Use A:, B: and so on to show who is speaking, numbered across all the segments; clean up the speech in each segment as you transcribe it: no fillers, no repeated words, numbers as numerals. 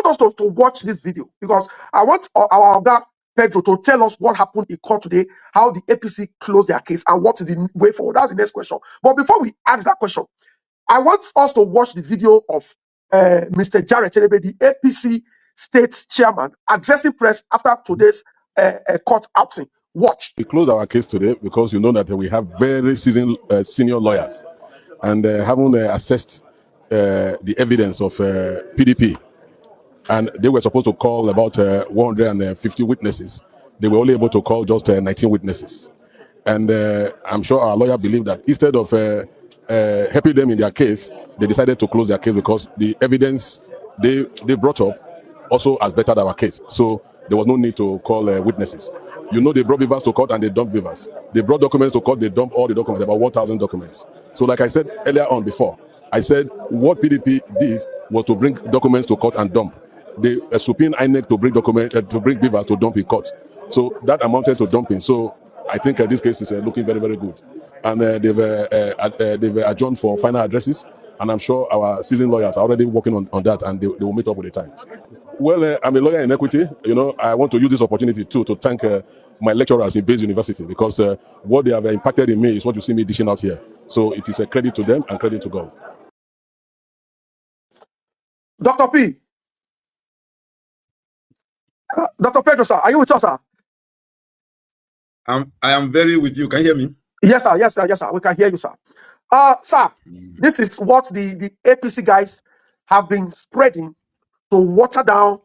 A: want us to watch this video because I want our guy Pedro to tell us what happened in court today, how the APC closed their case, and what is the way forward. That's the next question. But before we ask that question, I want us to watch the video of Mr. Jared Telebe, the APC state chairman, addressing press after today's court outing. Watch.
B: We closed our case today because you know that we have very seasoned senior lawyers and haven't assessed the evidence of PDP. And they were supposed to call about 150 witnesses. They were only able to call just 19 witnesses. And I'm sure our lawyer believed that instead of helping them in their case, they decided to close their case because the evidence they brought up also has bettered our case. So there was no need to call witnesses. You know, they brought beavers to court and they dumped beavers. They brought documents to court, they dumped all the documents, about 1,000 documents. So like I said earlier on before, I said what PDP did was to bring documents to court and dump. They subpoenaed INEC to bring to bring beavers to dump in court. So that amounted to dumping. So I think this case is looking very, very good. And they've adjourned for final addresses. And I'm sure our seasoned lawyers are already working on that, and they will meet up with the time. Well, I'm a lawyer in equity. You know, I want to use this opportunity too to thank my lecturers in Base University because what they have impacted in me is what you see me dishing out here. So it is a credit to them and credit to God.
A: Dr. P. Dr. Pedro, sir, are you with us, sir?
C: I am very with you. Can you hear me?
A: Yes, sir. Yes, sir. Yes, sir. We can hear you, sir. Sir, this is what the APC guys have been spreading to water down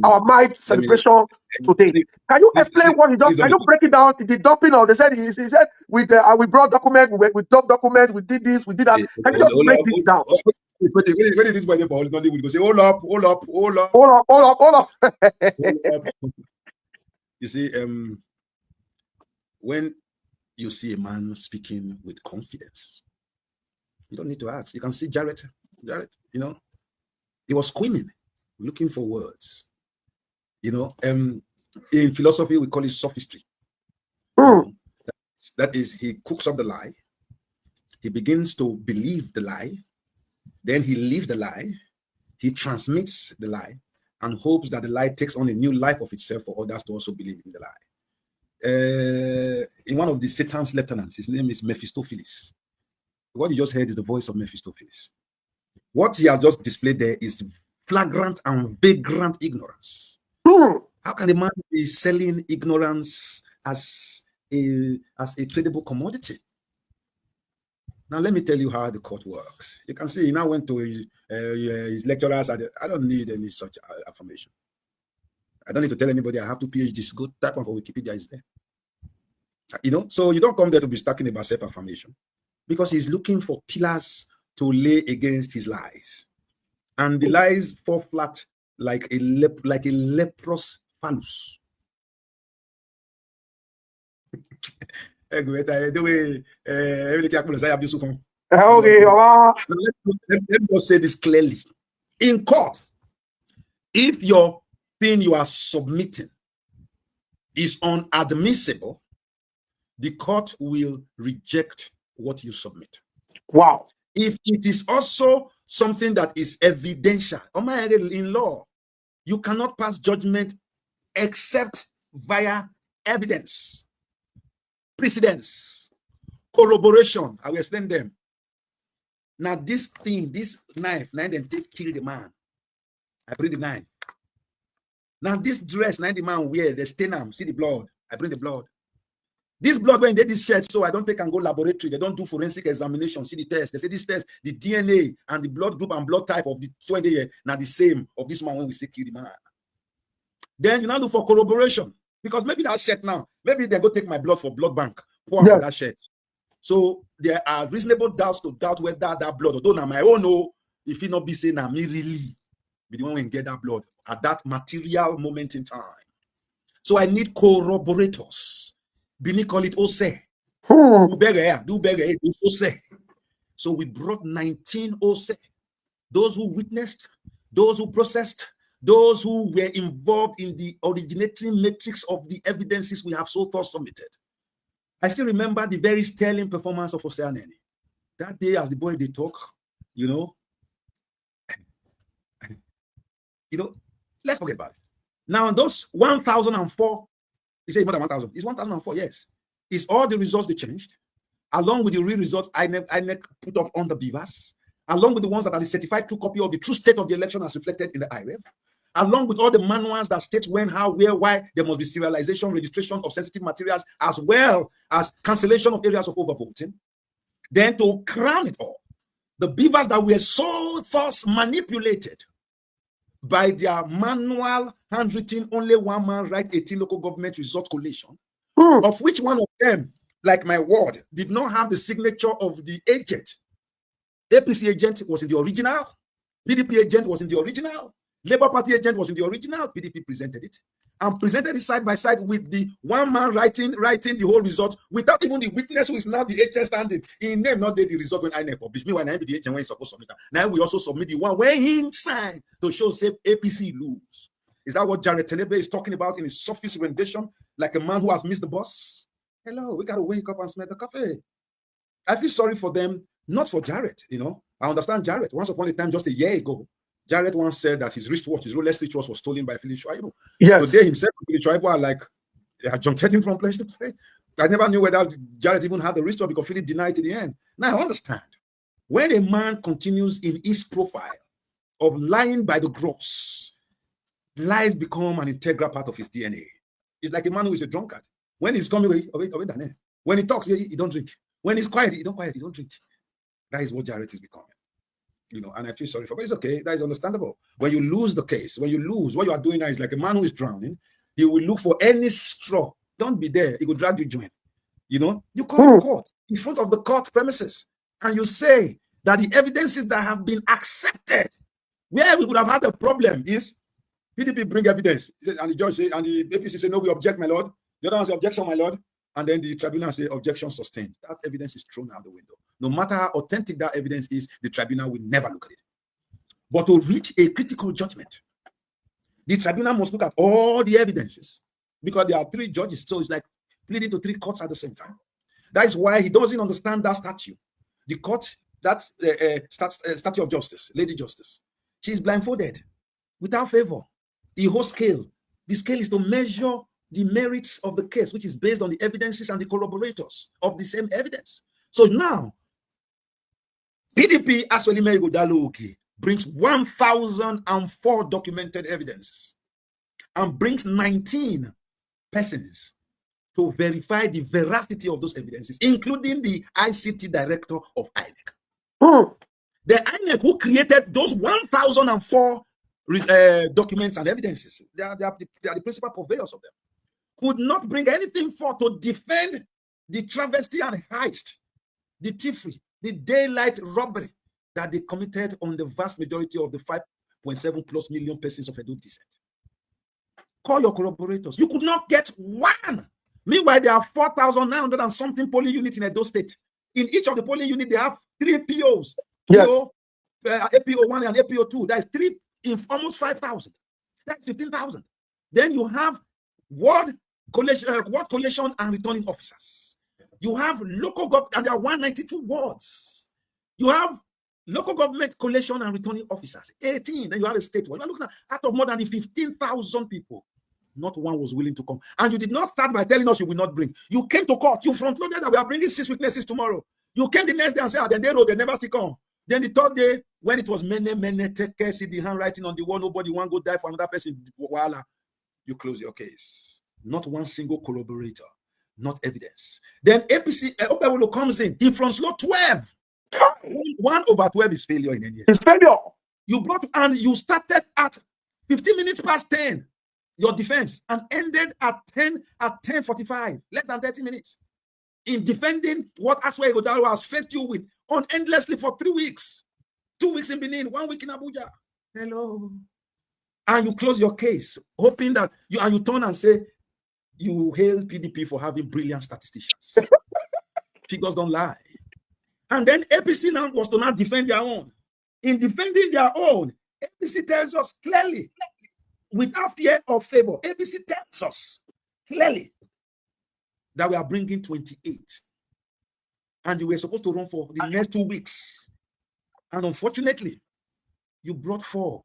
A: our MIDE celebration today. Can you explain what he does? Can you break it down? The dumping of, they said he said we brought document, we dumped document, we did this, we did that. Can you just break this down?
C: When it is by the ball, we go say, hold up. You see, when you see a man speaking with confidence, you don't need to ask. You can see Jared, you know, he was screaming, looking for words. You know, in philosophy, we call it sophistry. That is, he cooks up the lie. He begins to believe the lie. Then he leaves the lie. He transmits the lie and hopes that the lie takes on a new life of itself for others to also believe in the lie. In one of the Satan's lieutenants, his name is Mephistopheles. What you just heard is the voice of Mephistopheles. What he has just displayed there is flagrant and vagrant ignorance. How can a man be selling ignorance as a tradable commodity? Now, let me tell you how the court works. You can see he now went to his lecturers. I don't need any such affirmation. I don't need to tell anybody I have 2 PhDs. Go type on for Wikipedia is there. You know, so you don't come there to be talking about self-affirmation because he's looking for pillars to lay against his lies. And the lies fall flat like a leprous phallus. Let me just say this clearly. In court, if your thing you are submitting is unadmissible, the court will reject what you submit.
A: Wow.
C: If it is also something that is evidential, in law, you cannot pass judgment except via evidence, precedence, corroboration. I will explain them. Now, this thing, this knife then take kill the man. I bring the knife. Now, this dress, the man wear, the stain, see the blood. I bring the blood. This blood, when they did this shirt, so I don't take and go laboratory. They don't do forensic examination. See the test. They say this test, the DNA and the blood group and blood type of the 20 year now the same of this man when we say kill the man. Then you now look for corroboration because maybe that shirt now, maybe they go take my blood for blood bank, pour on that shirt. So there are reasonable doubts to doubt whether that blood, although now my own, no, if it not be saying now me really be the one who get that blood at that material moment in time. So I need corroborators. Bini call it Ose. Do Ose. So we brought 19 Ose. Those who witnessed, those who processed, those who were involved in the originating matrix of the evidences we have so far submitted. I still remember the very sterling performance of Oseaneni. That day, as the boy they talk, you know, let's forget about it. Now, those 1,004, you say more than 1,000. It's 1,004, yes. It's all the results they changed, along with the real results INEC put up on the beavers, along with the ones that are the certified true copy of the true state of the election as reflected in the IREV, along with all the manuals that state when, how, where, why there must be serialization, registration of sensitive materials, as well as cancellation of areas of overvoting. Then to crown it all, the beavers that were so thus manipulated by their manual handwritten, only one man write 18 local government result collation, of which one of them, like my ward, did not have the signature of the agent. APC agent was in the original, PDP agent was in the original, Labour Party agent was in the original. PDP presented it and presented it side by side with the one man writing the whole result without even the witness who is now the agent standing. He name not the result when I publish. Me when I be the agent when he's supposed to submit. Now we also submit the one where he signed to show say APC lose. Is that what Jared Telebe is talking about in his surface rendition, like a man who has missed the bus? Hello, we gotta wake up and smell the coffee. I feel sorry for them, not for Jared. I understand Jared. Once upon a time, just a year ago, Jared once said that his wristwatch, his Rolex wristwatch, was stolen by Philip Schreiber.
A: Yes.
C: Today, himself and Philip Schreiber are like, they are junketing from place to place. I never knew whether Jared even had the wristwatch because Philip denied it in the end. Now, I understand. When a man continues in his profile of lying by the gross, lies become an integral part of his DNA. It's like a man who is a drunkard. When he's coming away, when he talks, he don't drink. When he's quiet, he don't drink. That is what Jared is becoming. And I feel sorry for, but it's okay. That is understandable. When you lose the case, when you lose, what you are doing now is like a man who is drowning. He will look for any straw. Don't be there. He will drag you join. You come to court in front of the court premises, and you say that the evidences that have been accepted, where we would have had a problem is PDP bring evidence, and the judge say, and the APC say, no, we object, my lord. The other one say, objection, my lord. And then the tribunal say, objection sustained. That evidence is thrown out the window. No matter how authentic that evidence is, the tribunal will never look at it. But to reach a critical judgment, the tribunal must look at all the evidences, because there are 3 judges. So it's like pleading to 3 courts at the same time. That is why he doesn't understand that statute. The court, that's statute of justice, Lady Justice. She's blindfolded, without favor. The whole scale. The scale is to measure the merits of the case, which is based on the evidences and the corroborators of the same evidence. So now, PDP Asue Ighodalo brings 1,004 documented evidences and brings 19 persons to verify the veracity of those evidences, including the ICT director of INEC. The INEC who created those 1,004 documents and evidences, they are the principal purveyors of them, could not bring anything forth to defend the travesty and heist, the thievery, the daylight robbery that they committed on the vast majority of the 5.7 plus million persons of Edo descent. Call your corroborators. You could not get one. Meanwhile, there are 4,900 and something polling units in Edo State. In each of the polling units, they have 3 POs.
A: Yes.
C: APO 1 and APO 2. That is 3 in almost 5,000. That's 15,000. Then you have ward collation and returning officers. You have local government, and there are 192 wards. You have local government collation and returning officers, 18. Then you have a state one. You are looking at out of more than 15,000 people, not one was willing to come. And you did not start by telling us you will not bring. You came to court. You front-loaded that we are bringing 6 witnesses tomorrow. You came the next day and said, then they wrote, they never still come. Then the 3rd day, when it was many, take care, see the handwriting on the wall, nobody want to go die for another person. Voila, you close your case. Not one single corroborator, not evidence. Then APC, Okpebholo comes in. He front-load 12. 1/12 is failure in any case.
A: It's failure.
C: You brought, and you started at 15 minutes past 10, your defense, and ended at 10:45, less than 30 minutes, in defending what Asue Ighodalo has faced you with endlessly for 3 weeks. 2 weeks in Benin, 1 week in Abuja. Hello. And you close your case, hoping that you turn and say, you hail PDP for having brilliant statisticians. Figures don't lie. And then APC now was to not defend their own. In defending their own, APC tells us clearly, without fear or favor, APC tells us clearly that we are bringing 28. And you were supposed to run for the next 2 weeks. And unfortunately, you brought 4.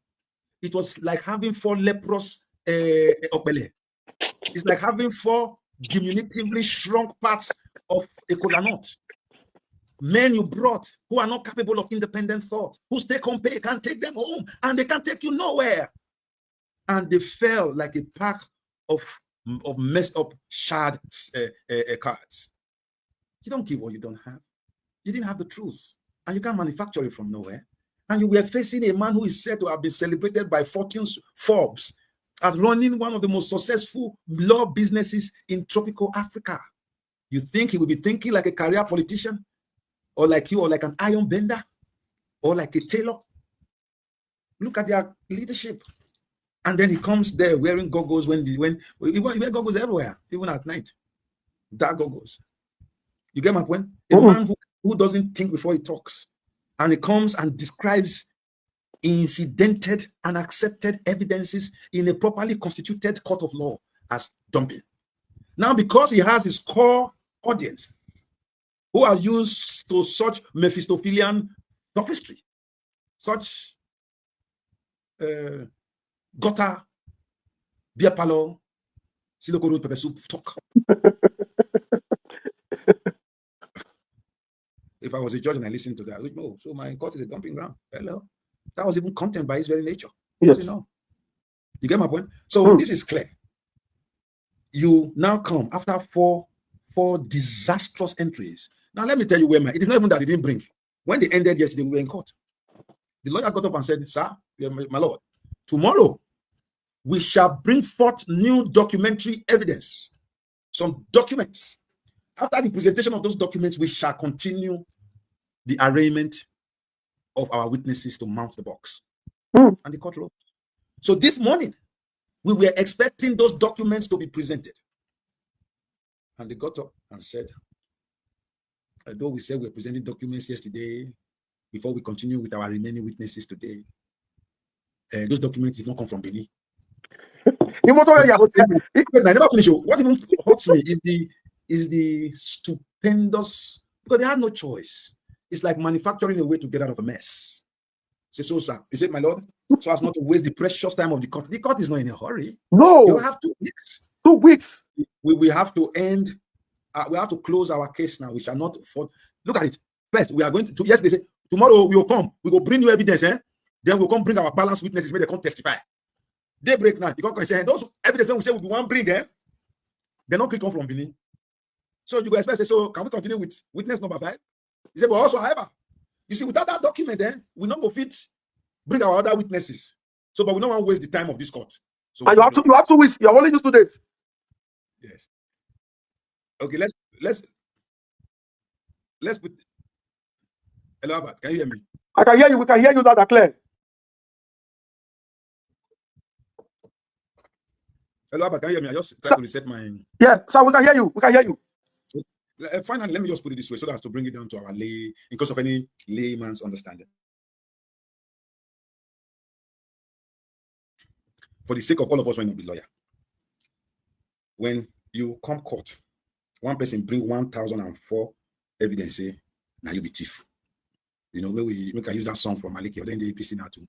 C: It was like having 4 leprous Okpebholo. It's like having 4 diminutively shrunk parts of a kola nut. Men you brought who are not capable of independent thought, whose take-home pay can take them home, and they can take you nowhere. And they fell like a pack of messed up shard cards. You don't give what you don't have. You didn't have the truth, and you can't manufacture it from nowhere. And you were facing a man who is said to have been celebrated by Forbes as running one of the most successful law businesses in tropical Africa. You think he will be thinking like a career politician, or like you, or like an iron bender, or like a tailor? Look at their leadership. And then he comes there wearing goggles when he wear goggles everywhere, even at night. Dark goggles. You get my point? A man who doesn't think before he talks. And he comes and describes incidented and accepted evidences in a properly constituted court of law as dumping. Now, because he has his core audience who are used to such Mephistophelian sophistry, such gutter, beer parlor, Siloko Road pepper soup talk. If I was a judge and I listened to that, I would know. So my court is a dumping ground. Hello. That was even content by its very nature.
A: Yes.
C: You know? You get my point? So this is clear. You now come after four disastrous entries. Now let me tell you where it is not even that they didn't bring. When they ended yesterday, we were in court. The lawyer got up and said, "Sir, my lord, tomorrow we shall bring forth new documentary evidence, some documents. After the presentation of those documents, we shall continue the arraignment of our witnesses to mount the box." And the court wrote. So this morning, we were expecting those documents to be presented. And they got up and said, although we said we were presenting documents yesterday, before we continue with our remaining witnesses today, those documents did not come from Benin. I never finish. What even hurts me is the stupendous, because they had no choice. It's like manufacturing a way to get out of a mess. Say, so, sir, is it, my lord? So as not to waste the precious time of the court. The court is not in a hurry.
A: No.
C: You have 2 weeks.
A: 2 weeks.
C: We have to end. We have to close our case now. We shall not afford. Look at it. First, we are going to. Yes, they say tomorrow we will come. We will bring you evidence. Then we'll come bring our balanced witnesses. May they come testify. Daybreak now. You can't say those evidence when we say we want bring them. They're not come from Benin. So you go expect say, so can we continue with witness number 5? He said, but also, however, you see, without that document, then we not go fit bring our other witnesses. So, but we don't want to waste the time of this court. So
A: and you have 2 weeks. You have only used 2 days.
C: Yes. Okay, let's put. Hello, Albert, can you hear me?
A: I can hear you. We can hear you loud and clear.
C: Hello, Albert, can you hear me? I just tried to reset my.
A: Yeah, so we can hear you. We can hear you.
C: Finally, let me just put it this way so as to bring it down to our lay, in case of any layman's understanding. For the sake of all of us, when you be lawyer, when you come court, one person bring 1,004 evidence, say, now you be thief. You know, we can use that song from Maliki or then the APC now too.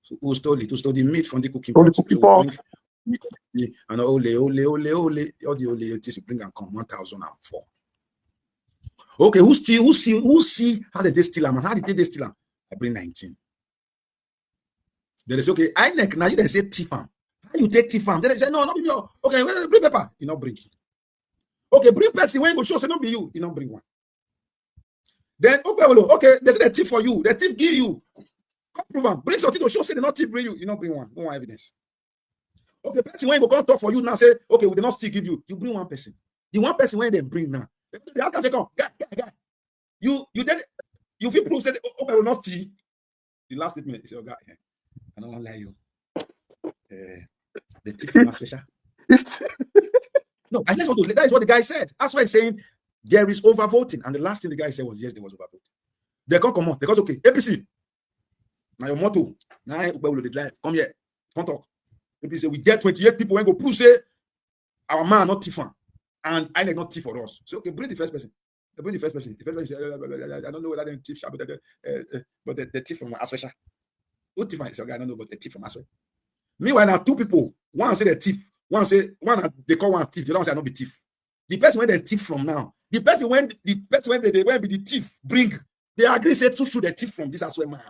C: So who stole it? Who stole the meat from the cooking pot? And all the ole, all the ole you bring and come 1,004. Okay, who see how did they steal them? How did they steal them? I bring 19. Then they say, okay, INEC, now you then say thief. How you take thief? Then they say, no, not be you. Okay, bring paper. You not bring it. Okay, bring person when you go show, say not be you. You not bring one. Then Okpebholo, okay, they say the thief for you. The thief give you. Come prove them. Bring something to show, say they not thief bring you. You not bring one. No one evidence. Okay, person when you go come talk for you now, say, okay, we did not still give you. You bring one person. The one person when they bring now. The other say, come, guy. You feel proof, say, Okpebholo not steal. The last statement is, oh, guy, I don't want to lie you. The thief is special. No, I just want to. That is what the guy said. That's why he's saying there is overvoting. And the last thing the guy said was, yes, there was overvoting. They can't come on because, okay, APC. Now your motto. Now Okpebholo they drive. Come here. Come talk. APC say we get 28 people when go prove say our man not thief. And I not thief for us. So okay, bring the first person. They bring the first person. The first person say, I don't know whether they're thief, but the thief from Asue. Who thief my guy? I don't know, but the thief from Asue. Meanwhile, now two people, one say the thief, one they call one thief, the other one say I not be thief. The person when they thief from now, the person when they went be the thief, bring, they agree say to shoot the thief from this Asue man.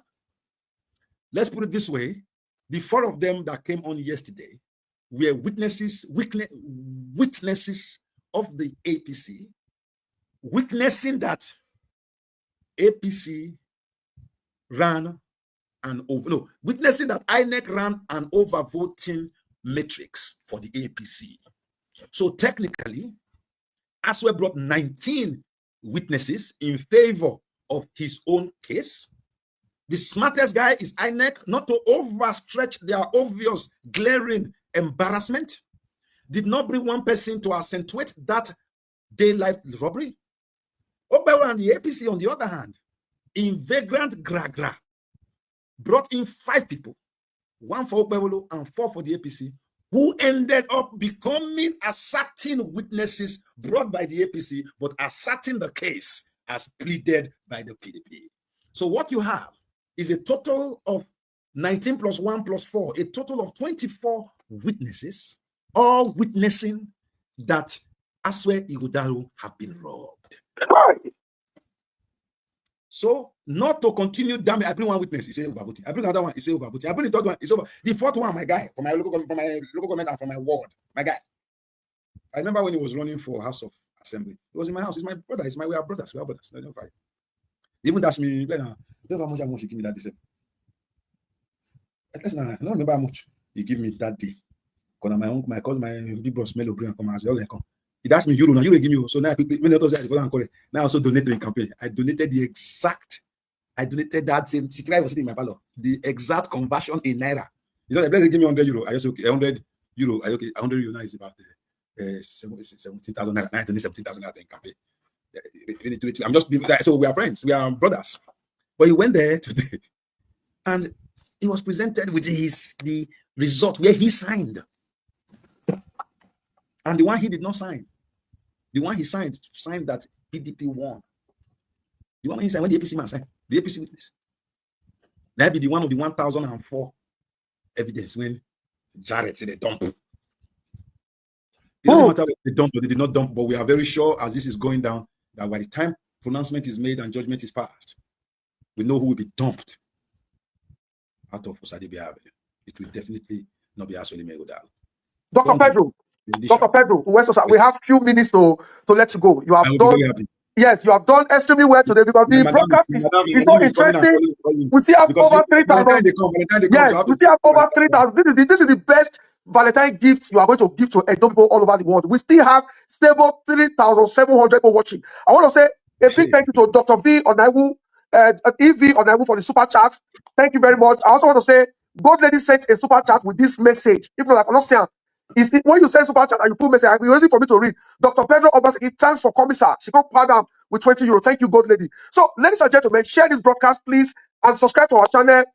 C: Let's put it this way. The four of them that came on yesterday were witnesses of the APC, witnessing that APC ran witnessing that INEC ran an overvoting matrix for the APC. So technically, Asue brought 19 witnesses in favor of his own case. The smartest guy is INEC, not to overstretch their obvious glaring embarrassment, did not bring one person to accentuate that daylight robbery. Okpebholo and the APC, on the other hand, in vagrant gra brought in 5 people, 1 for Okpebholo and 4 for the APC, who ended up becoming asserting witnesses brought by the APC, but asserting the case as pleaded by the PDP. So what you have is a total of 19 plus 1 plus 4, a total of 24 witnesses, all witnessing that Asue Ighodalo have been robbed. So, not to continue, damn it, I bring one witness, he say overvoting. I bring another one, he say overvoting. I bring the third one, it's over. The fourth one, my guy, from my local government and from my ward, my guy. I remember when he was running for House of Assembly. It was in my house. It's my brother. We are brothers. We are brothers. No, don't fight. Even that's me. Give me that day. I don't remember how much he gave me that day. Because my uncle, my big boss, Melo, bring and come as well. He asked me euro. Now you give me. So now I also donated in campaign. I donated that same. I was sitting in my parlor. The exact conversion in naira. You know, they give me 100 euro. I just okay 100 euro. I okay 100 euro now is about 17,000 naira. I donate 17,000 naira in campaign. I'm just so we are friends. We are brothers. But he went there today, and he was presented with the result where he signed, and the one he did not sign, the one he signed that PDP won. The one he signed when the APC man signed, the APC witness. That be the one of the 1004 evidence when Jared said they dump. It doesn't matter if they dump or they did not dump, but we are very sure as this is going down that by the time pronouncement is made and judgment is passed, we know who will be dumped out of Osadebe Avenue. It will definitely not be Asue Ighodalo.
A: Dr. Pedro, we have few minutes to let you go. You have done, yes, you have done extremely well today because the broadcast is so interesting. We still have over 3,000. Yes, we still have over 3,000. This is the best Valentine gifts you are going to give to people all over the world. We still have stable 3,700 people watching. I want to say a big thank you to Dr. V Onaiwu, EV Onaiwu for the super chats. Thank you very much. I also want to say, God Lady sent a super chat with this message. If not, I cannot say it. When you send super chat and you put message, it's easy for me to read. Dr. Pedro Obaseki, thanks for coming, sir. She got paid down with 20 euro. Thank you, God Lady. So, ladies and gentlemen, share this broadcast, please, and subscribe to our channel.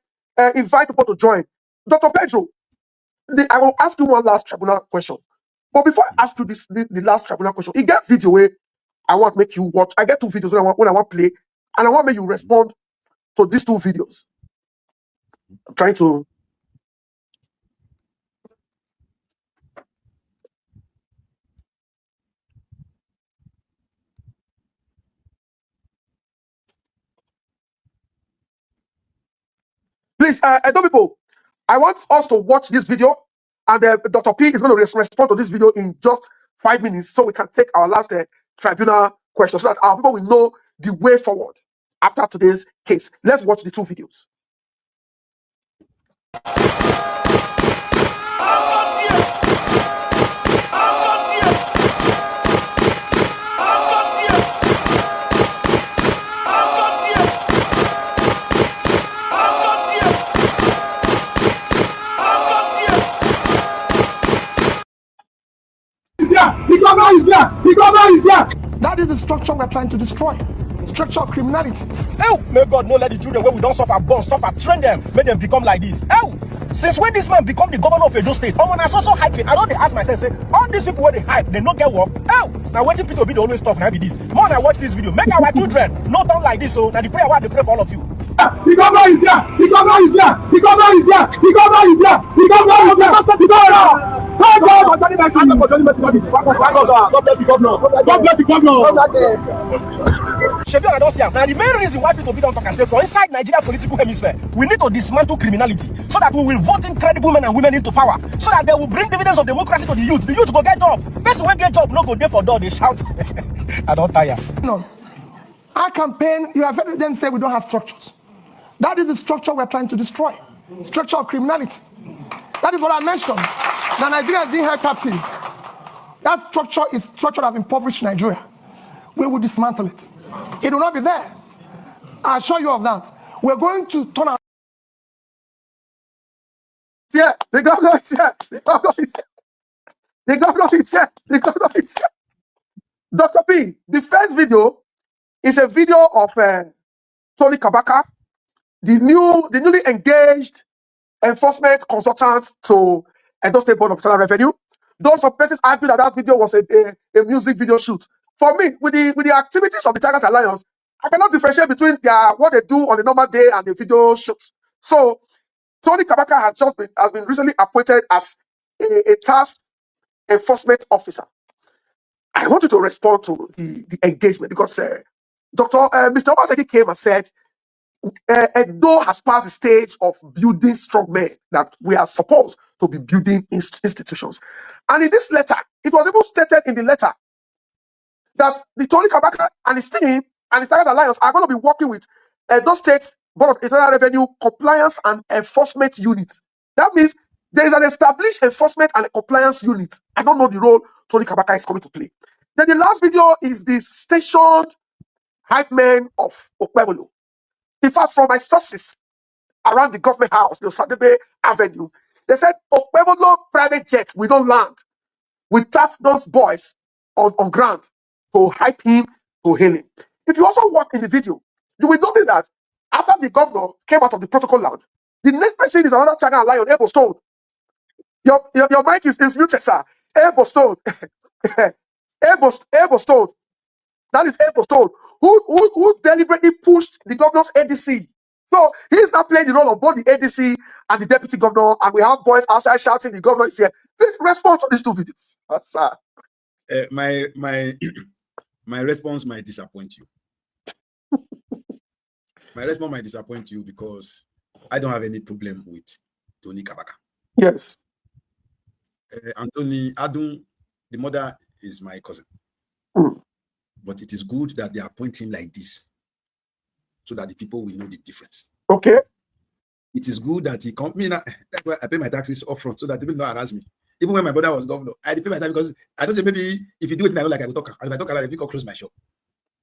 A: Invite people to join. Dr. Pedro, I will ask you one last tribunal question. But before I ask you the last tribunal question, you get video where I want to make you watch. I get 2 videos when I want to play, and I want to make you respond to these 2 videos. I'm trying to. Please, people, I want us to watch this video, and Dr. P is going to respond to this video in just 5 minutes so we can take our last tribunal question so that our people will know the way forward after today's case. Let's watch the 2 videos.
D: The government is here. That is the structure we're trying to destroy. The structure of criminality.
E: Oh, may God not let the children where we don't suffer, born, suffer, train them, make them become like this. Oh, since when this man become the governor of Edo State, I so hyping. I don't ask myself, say, all these people where they hype, they not get work. Oh, now waiting people be the always talk, now be this. More than I watch this video, make our children not done like this, so now the prayer why they pray for all of you.
D: The governor is here. The governor is here. The governor is here. The governor is here. The governor is here. The governor. God bless the governor. God bless the governor.
E: Shebi, I don't see. Now the main reason why people don't talk and say for inside Nigeria political hemisphere, we need to dismantle criminality so that we will vote in credible men and women into power, so that they will bring dividends of democracy to the youth. The youth go get job. Person will get job, no go there for door. They shout. I don't tire.
D: No. Our campaign, you have heard them say we don't have structures. That is the structure we're trying to destroy. Structure of criminality. That is what I mentioned. That Nigeria is being held captive. That structure is structure that have impoverished Nigeria. We will dismantle it. It will not be there. I assure you of that. We're going to turn our...
A: Yeah, the governor is here. The governor is here. The governor is here. The governor is here. Dr. P, the first video is a video of Tony Kabaka, the newly engaged enforcement consultant to Edo State Board of Internal Revenue. Those of persons argue that video was a music video shoot. For me, with the activities of the Tigers Alliance, I cannot differentiate between what they do on the normal day and the video shoots. So Tony Kabaka has been recently appointed as a task enforcement officer. I want you to respond to the engagement, because Mr. Obaseki came and said Edo has passed the stage of building strong men, that we are supposed to be building institutions. And in this letter, it was even stated in the letter that the Tony Kabaka and his team and the Tigers Alliance are going to be working with Edo State Board of Internal Revenue Compliance and Enforcement Unit. That means there is an established enforcement and compliance unit. I don't know the role Tony Kabaka is coming to play. Then the last video is the stationed hype men of Okpebholo. In fact, from my sources around the government house, the Osadebe Avenue, they said Okpebholo private jets will not land without those boys on ground to hype him, to hail him. If you also watch in the video, you will notice that after the governor came out of the protocol lounge, the next person is another Chaga lion, Ebo Stone. Your mic is muted, sir. Ebo Stone. Ebo Stone. That is Ebo Stone, who deliberately pushed the governor's ADC. So he's not playing the role of both the ADC and the deputy governor, and we have boys outside shouting, the governor is here. Please respond to these two videos. Sir.
C: My response might disappoint you. My response might disappoint you because I don't have any problem with Tony Kabaka.
A: Yes.
C: Anthony Adun, the mother is my cousin. But it is good that they appoint him like this so that the people will know the difference.
A: Okay.
C: It is good that he come. That's why I pay my taxes up front so that people don't harass me. Even when my brother was governor, I pay my tax because I don't say maybe if you do it, I don't like I will talk. And if I talk a lot, if you close my shop.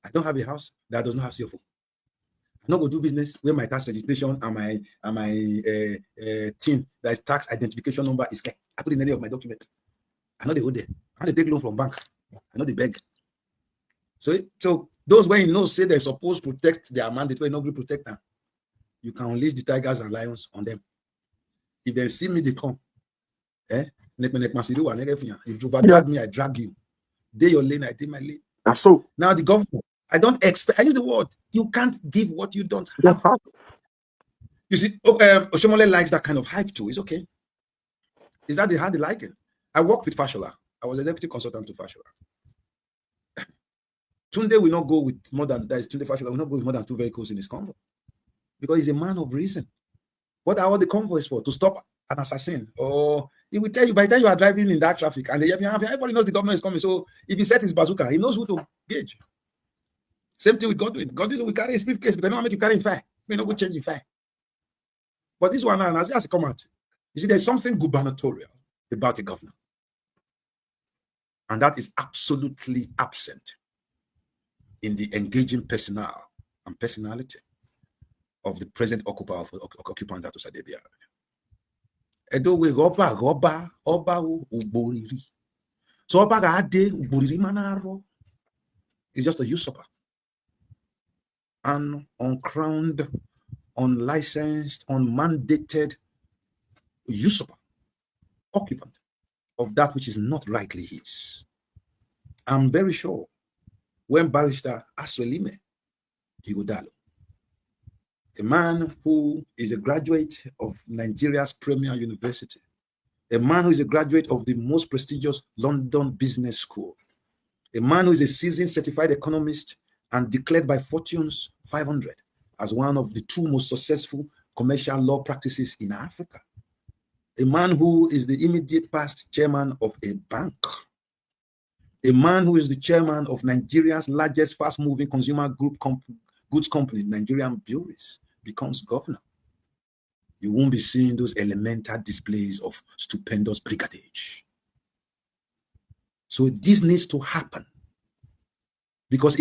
C: I don't have a house that does not have CFO. I'm not going to do business where my tax registration and my team, that is tax identification number is kept. I put in any of my document. I know they go there. I know they take loan from bank. I know they beg. So those when you know say they're supposed to protect their mandate, when nobody protect them, you can unleash the Tigers and Lions on them. If they see me, they come. If you drag me, I drag you. They your lane, I take my lane.
A: That's so.
C: Now the government, I don't expect. I use the word. You can't give what you don't have. You see, Oshomole likes that kind of hype too. It's okay. Is that how they like it? I worked with Fashola. I was a deputy consultant to Fashola. Tunde will not go with more than that. Is Tunde Fashola will not go with more than 2 vehicles in his convoy because he's a man of reason. What are all the convoys for? To stop an assassin? Or he will tell you by the time you are driving in that traffic and everybody knows the government is coming. So if he sets his bazooka, he knows who to gauge. Same thing with Godwin. Godwin will carry his briefcase because they don't make you carry in fire. May not go change in fire. But this one, as a comment, you see, there's something gubernatorial about a governor, and that is absolutely absent in the engaging personnel and personality of the present occupant that was Adebia. Edo we oba uboriri. So oba ga ade uboriri manaro is just a usurper, an uncrowned, unlicensed, unmandated usurper, occupant of that which is not rightly his. I'm very sure when Barrister Asue Ighodalo a man who is a graduate of Nigeria's premier university, a man who is a graduate of the most prestigious London Business School, a man who is a seasoned certified economist and declared by Fortune's 500 as one of the 2 most successful commercial law practices in Africa, a man who is the immediate past chairman of a bank, a man who is the chairman of Nigeria's largest fast-moving consumer goods company, Nigerian Breweries, becomes governor. You won't be seeing those elemental displays of stupendous brigandage. So this needs to happen, because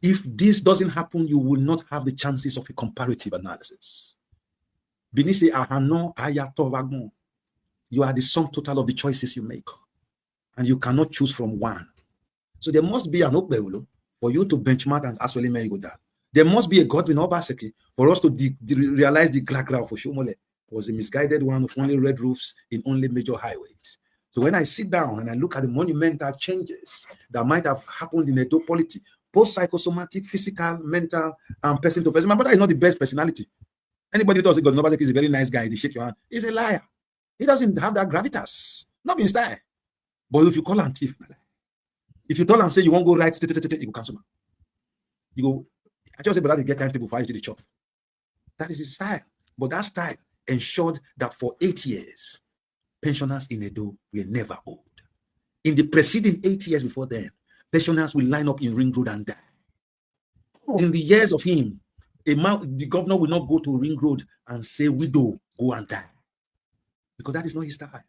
C: if this doesn't happen, you will not have the chances of a comparative analysis. You are the sum total of the choices you make, and you cannot choose from one. So there must be an Okpebholo for you to benchmark and Asue Ighodalo. There must be a Godwin Obaseki for us to realize the Glagra of Oshomole was a misguided one of only red roofs in only major highways. So when I sit down and I look at the monumental changes that might have happened in Edo polity, both psychosomatic, physical, mental, and person to person. My brother is not the best personality. Anybody who doesn't go, nobody is a very nice guy, they shake your hand. He's a liar. He doesn't have that gravitas. Not in style. But if you call him thief, if you tell and say you won't go right, you go cancel. You go, I just say, brother, you get time table for you to the chop. That is his style. But that style ensured that for 8 years, pensioners in Edo were never old. In the preceding 8 years before then, pensioners will line up in Ring Road and die. In the years of him, the governor will not go to Ring Road and say, widow, go and die. Because that is not his style.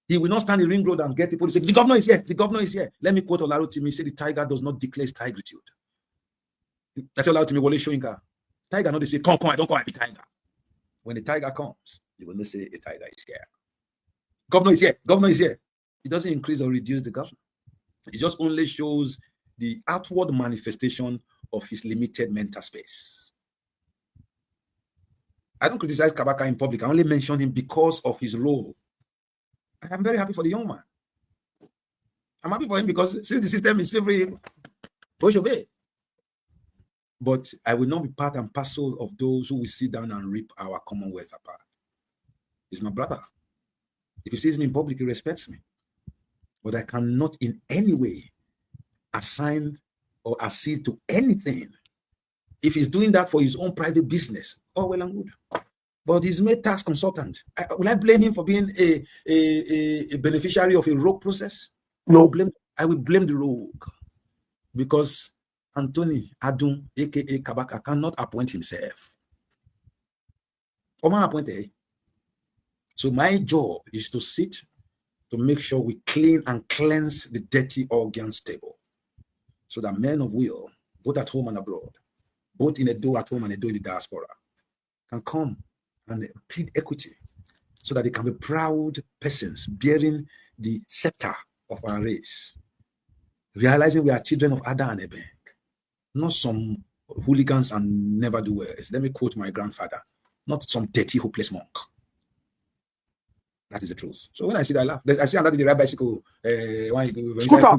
C: He will not stand in Ring Road and get people to say, the governor is here, the governor is here. Let me quote Olaro Timi, say the tiger does not declare tigritude. That's Olaro Timi, Wole showing her. Tiger, not they say, come, I don't come, I be tiger. When the tiger comes, you will not say a tiger is here. Governor is here, governor is here. It doesn't increase or reduce the governor. It just only shows the outward manifestation of his limited mental space. I don't criticize Kabaka in public. I only mention him because of his role. I am very happy for the young man. I'm happy for him because since the system is favoring him, push obey. But I will not be part and parcel of those who will sit down and rip our commonwealth apart. He's my brother. If he sees me in public, he respects me. But I cannot in any way assign or accede to anything. If he's doing that for his own private business, oh, well and good. But he's made tax consultant. Will I blame him for being a beneficiary of a rogue process?
A: No.
C: I will blame the rogue. Because Anthony Adun, aka Kabaka, cannot appoint himself. Oma appointed. So my job is to sit to make sure we clean and cleanse the dirty organs table, so that men of will, both at home and abroad, both in Edo at home and Edo in the diaspora, can come and plead equity, so that they can be proud persons bearing the scepter of our race, realizing we are children of Adam and Eve, not some hooligans and never-do-wells. Let me quote my grandfather, not some dirty, hopeless monk. That is the truth. So when I see that, I laugh. I see another ride bicycle.
A: Scooter.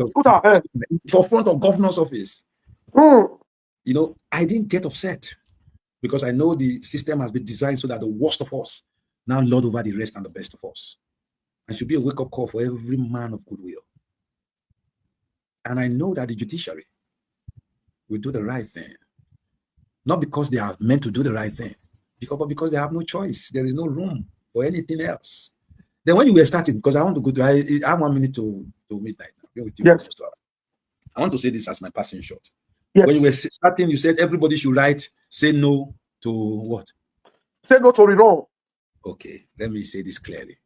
C: For front of governor's office.
A: Mm.
C: You know, I didn't get upset because I know the system has been designed so that the worst of us now lord over the rest and the best of us. And should be a wake-up call for every man of goodwill. And I know that the judiciary will do the right thing. Not because they are meant to do the right thing, but because they have no choice. There is no room for anything else. Then when you were starting, because I want to go to, I have 1 minute to midnight now.
A: Yes.
C: I want to say this as my passing shot.
A: Yes.
C: When you were starting, you said everybody should write, say no to what?
A: Say no to rerun.
C: Okay, let me say this clearly.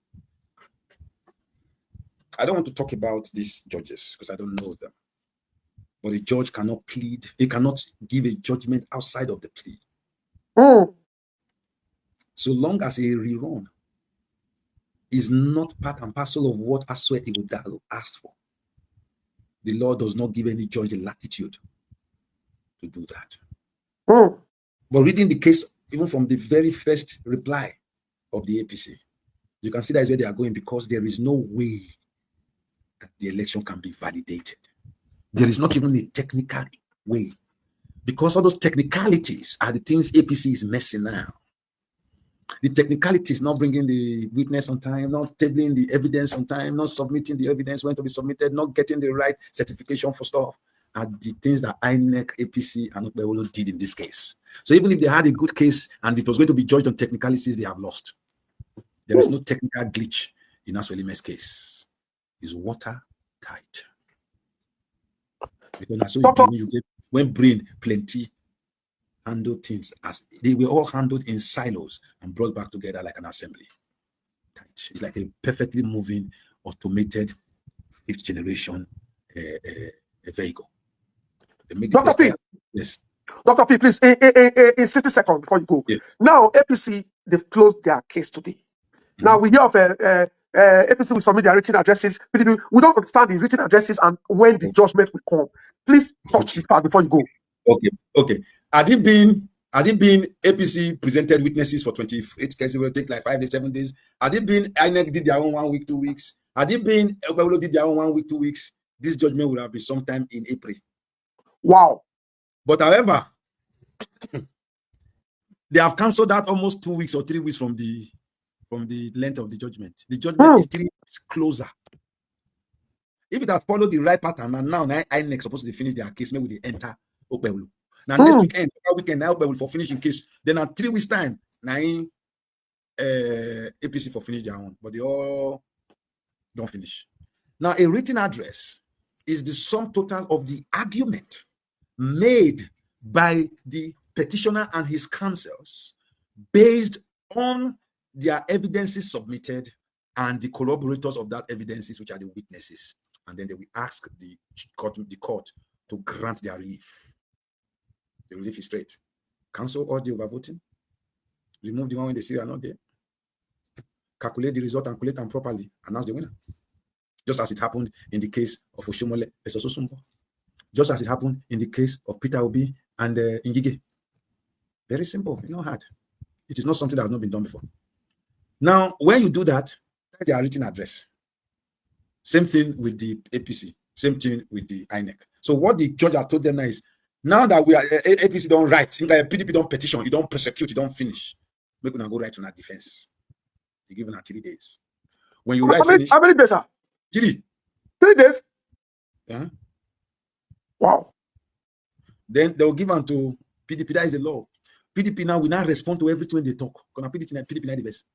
C: I don't want to talk about these judges because I don't know them. But a judge cannot plead. He cannot give a judgment outside of the plea.
A: Mm.
C: So long as a rerun is not part and parcel of what Asue Ighodalo asked for, the law does not give any judge the latitude to do that.
A: Mm.
C: But reading the case, even from the very first reply of the APC, you can see that is where they are going, because there is no way that the election can be validated. There is not even a technical way, Because all those technicalities are the things APC is messing now. The technicalities, not bringing the witness on time, not tabling the evidence on time, not submitting the evidence when to be submitted, not getting the right certification for stuff, are the things that INEC, APC, and Okpebholo did in this case. So even if they had a good case and it was going to be judged on technicalities, they have lost. There is no technical glitch in Asuelime's case. It's watertight. Because that's what you get when brain plenty handle things as they were all handled in silos and brought back together like an assembly. It's like a perfectly moving, automated, fifth generation vehicle.
A: Dr. P,
C: yes.
A: Dr. P, please, in 60 seconds before you go.
C: Yes.
A: Now, APC, they've closed their case today. Now, we hear of APC will submit their written addresses. PDP, we don't understand the written addresses and when the judgment will come. Please touch this part before you go.
C: Okay. Had it been APC presented witnesses for 28 cases, it will take like 5 days, 7 days. Had it been INEC did their own 1 week, 2 weeks. Had it been Okpebholo did their own 1 week, 2 weeks, this judgment would have been sometime in April.
A: Wow.
C: But however, they have cancelled that almost 2 weeks or 3 weeks from the length of the judgment. The judgment is 3 weeks closer. If it had followed the right pattern, and now INEC supposed to finish their case, maybe they enter Okpebholo. Now next weekend, now Okpebholo for finishing case. Then at 3 weeks time, now APC for finish their own, but they all don't finish. Now a written address is the sum total of the argument made by the petitioner and his counsels based on their evidences submitted and the corroborators of that evidences, which are the witnesses, and then they will ask the court to grant their relief. The relief is straight. Cancel all the overvoting, remove the one when the serial are not there, calculate the result and collect them properly, announce the winner. Just as it happened in the case of Oshomole versus Osumbo. Just as it happened in the case of Peter Obi and Ngige. Very simple, not hard. It is not something that has not been done before. Now, when you do that, that's their written address. Same thing with the APC. Same thing with the INEC. So what the judge has told them now is, now that we are APC don't write, PDP don't petition, you don't prosecute, you don't finish. Make una go write on our defense. They give una 3 days. When you write finish,
A: how many days, sir?
C: 3
A: days.
C: Yeah.
A: Wow.
C: Then they'll give on to PDP. That is the law. PDP now will not respond to everything they talk. Gonna PDP now the best.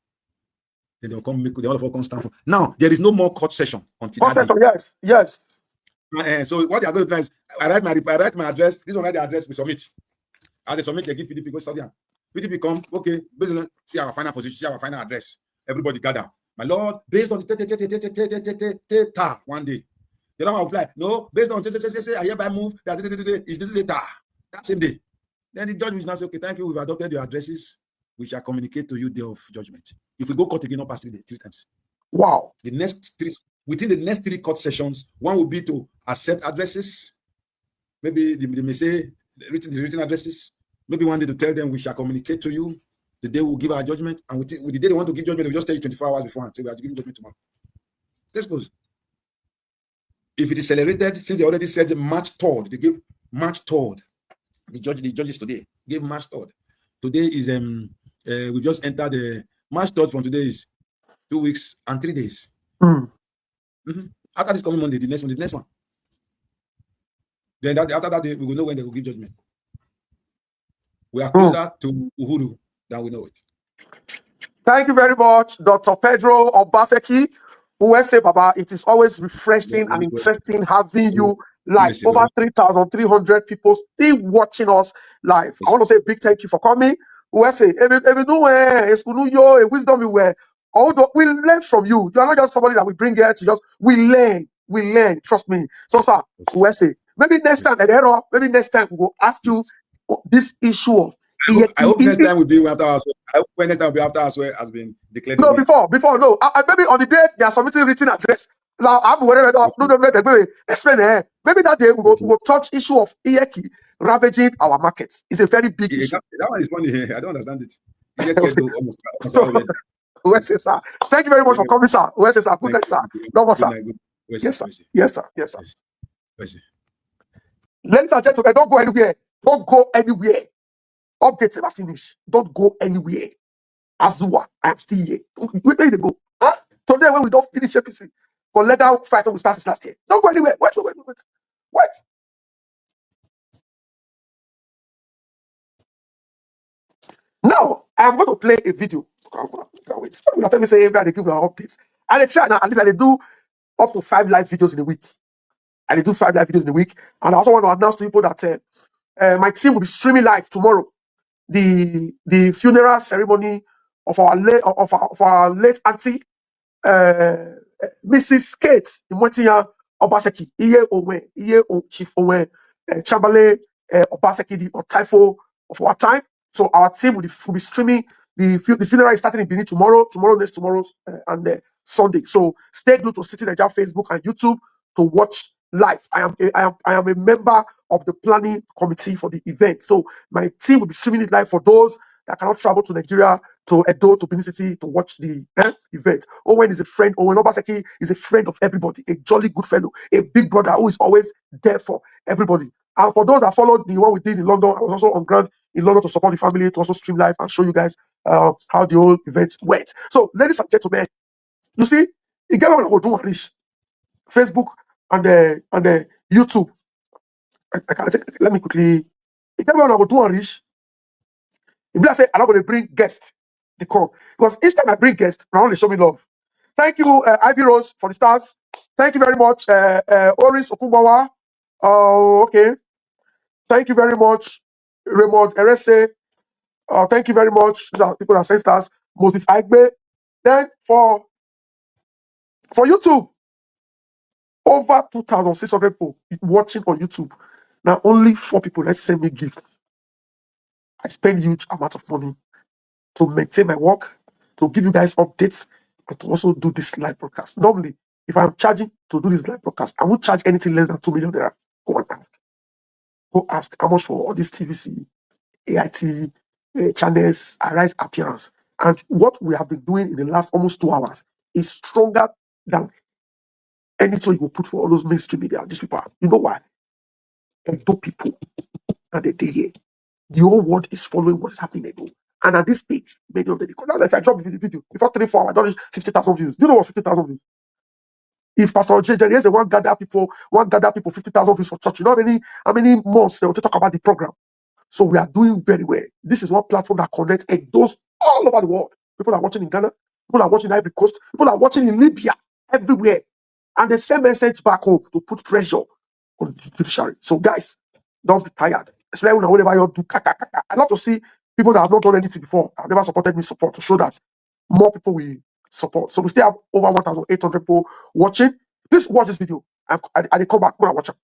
C: Then they'll come make the all of us come stand for. Now there is no more court session until that day.
A: Yes.
C: So what they are going to do is I write my address. This one write the address, we submit. As they submit, they give PDP go study. PDP come, okay, based on see our final position, see our final address. Everybody gather. My lord, based on the one day. You don't apply. No, based on I hereby move that is this data. That same day. Then the judge will now say, okay, thank you. We've adopted your addresses. We shall communicate to you day of judgment. If we go court again, not past 3 days, 3 times.
A: Wow.
C: Within the next 3 court sessions, one will be to accept addresses. Maybe they may say the written addresses. Maybe one day to tell them we shall communicate to you the day we'll give our judgment. And with the day they want to give judgment, we just tell you 24 hours before and say we are giving judgment tomorrow. Let's close. If it is celebrated, since they already said March 3rd, they give March 3rd. The judges today gave March 3rd. Today is we just entered the March 3rd from today is 2 weeks and 3 days. After this coming Monday, the next one. Then after that day, we will know when they will give judgment. We are closer to Uhuru than we know it.
A: Thank you very much, Dr. Pedro Obaseki. USA Baba, it is always refreshing and interesting having you live. Over 3,300 people still watching us live. I want to say a big thank you for coming. USA, wisdom you were. Although we learn from you. You are not just somebody that we bring here to just we learn. Trust me. So, sir, USA, maybe next time we will ask you this issue of.
C: I hope next time will be after us. I hope next time will be after Asue has been declared.
A: No, before. No. Maybe on the day they are submitting written address. Now, explain. Maybe that day we will touch issue of Iyeki ravaging our markets. It's a very big issue.
C: That one is funny. I don't understand it.
A: Sir. Thank you very much for coming, sir. Sir. Good night, sir. No more, sir. Yes, sir. Yes, sir.
C: Yes.
A: Ladies and gentlemen, don't go anywhere. Don't go anywhere. Updates never finish. Don't go anywhere. Azua, I am still here. Where did they go? Huh? Today when we don't finish APC for legal fight we started last year. Don't go anywhere. Wait. Wait. Now I am going to play a video. Wait. You'll tell me say every day they give you updates. And they try now, at least they do up to 5 live videos in a week. And they do 5 live videos in a week. And I also want to announce to people that my team will be streaming live tomorrow. The funeral ceremony of our late auntie, Mrs. Kate Imwetia Obaseki, Chief Owen, Chamberlain Obaseki, the Otaifo of our time. So our team will be streaming. The funeral is starting in Benin tomorrow, and Sunday. So stay glued to City Nigeria Facebook and YouTube to watch live. I am a member of the planning committee for the event. So my team will be streaming it live for those that cannot travel to Nigeria, to Edo, to Benin City to watch the event. Owen is a friend. Owen Obaseki is a friend of everybody, a jolly good fellow, a big brother who is always there for everybody. And for those that followed the one we did in London, I was also on ground in London to support the family, to also stream live and show you guys how the whole event went. So, ladies and gentlemen, you see, it gave me what do reach Facebook and YouTube. Let me quickly. It gave me what do reach. If I say I'm not going to bring guests, they come because each time I bring guests, they only show me love. Thank you, Ivy Rose, for the stars. Thank you very much, Oris Okumbawa. Okay. Thank you very much, Raymond Erese. Thank you very much. These are people that send stars. Moses Aigbe. Then for YouTube, over 2,600 people watching on YouTube. Now only 4 people that send me gifts. I spend huge amount of money to maintain my work, to give you guys updates, and to also do this live broadcast. Normally, if I'm charging to do this live broadcast, I won't charge anything less than 2 million naira. Go and ask. Go ask how much for all this TVC, AIT, channels, Arise appearance. And what we have been doing in the last almost 2 hours is stronger than anything you will put for all those mainstream media. These people, you know why? Edo people, and they here. The whole world is following what is happening in Edo. And at this page, many of them, if I drop the video before 3-4 hours, I don't reach 50,000 views. Do you know what 50,000 views? If Pastor JJ is the one gather people 50,000 views for church, you know how many months they will talk about the program. So we are doing very well. This is one platform that connects those all over the world. People are watching in Ghana, people are watching in Ivory Coast, people are watching in Libya, everywhere. And they send message back home to put pressure on the judiciary. So guys, don't be tired. Especially whenever you do kaka. I love to see people that have not done anything before, have never supported me, support to show that more people will support. So we still have over 1,800 people watching. Please watch this video. I come back when I watch it.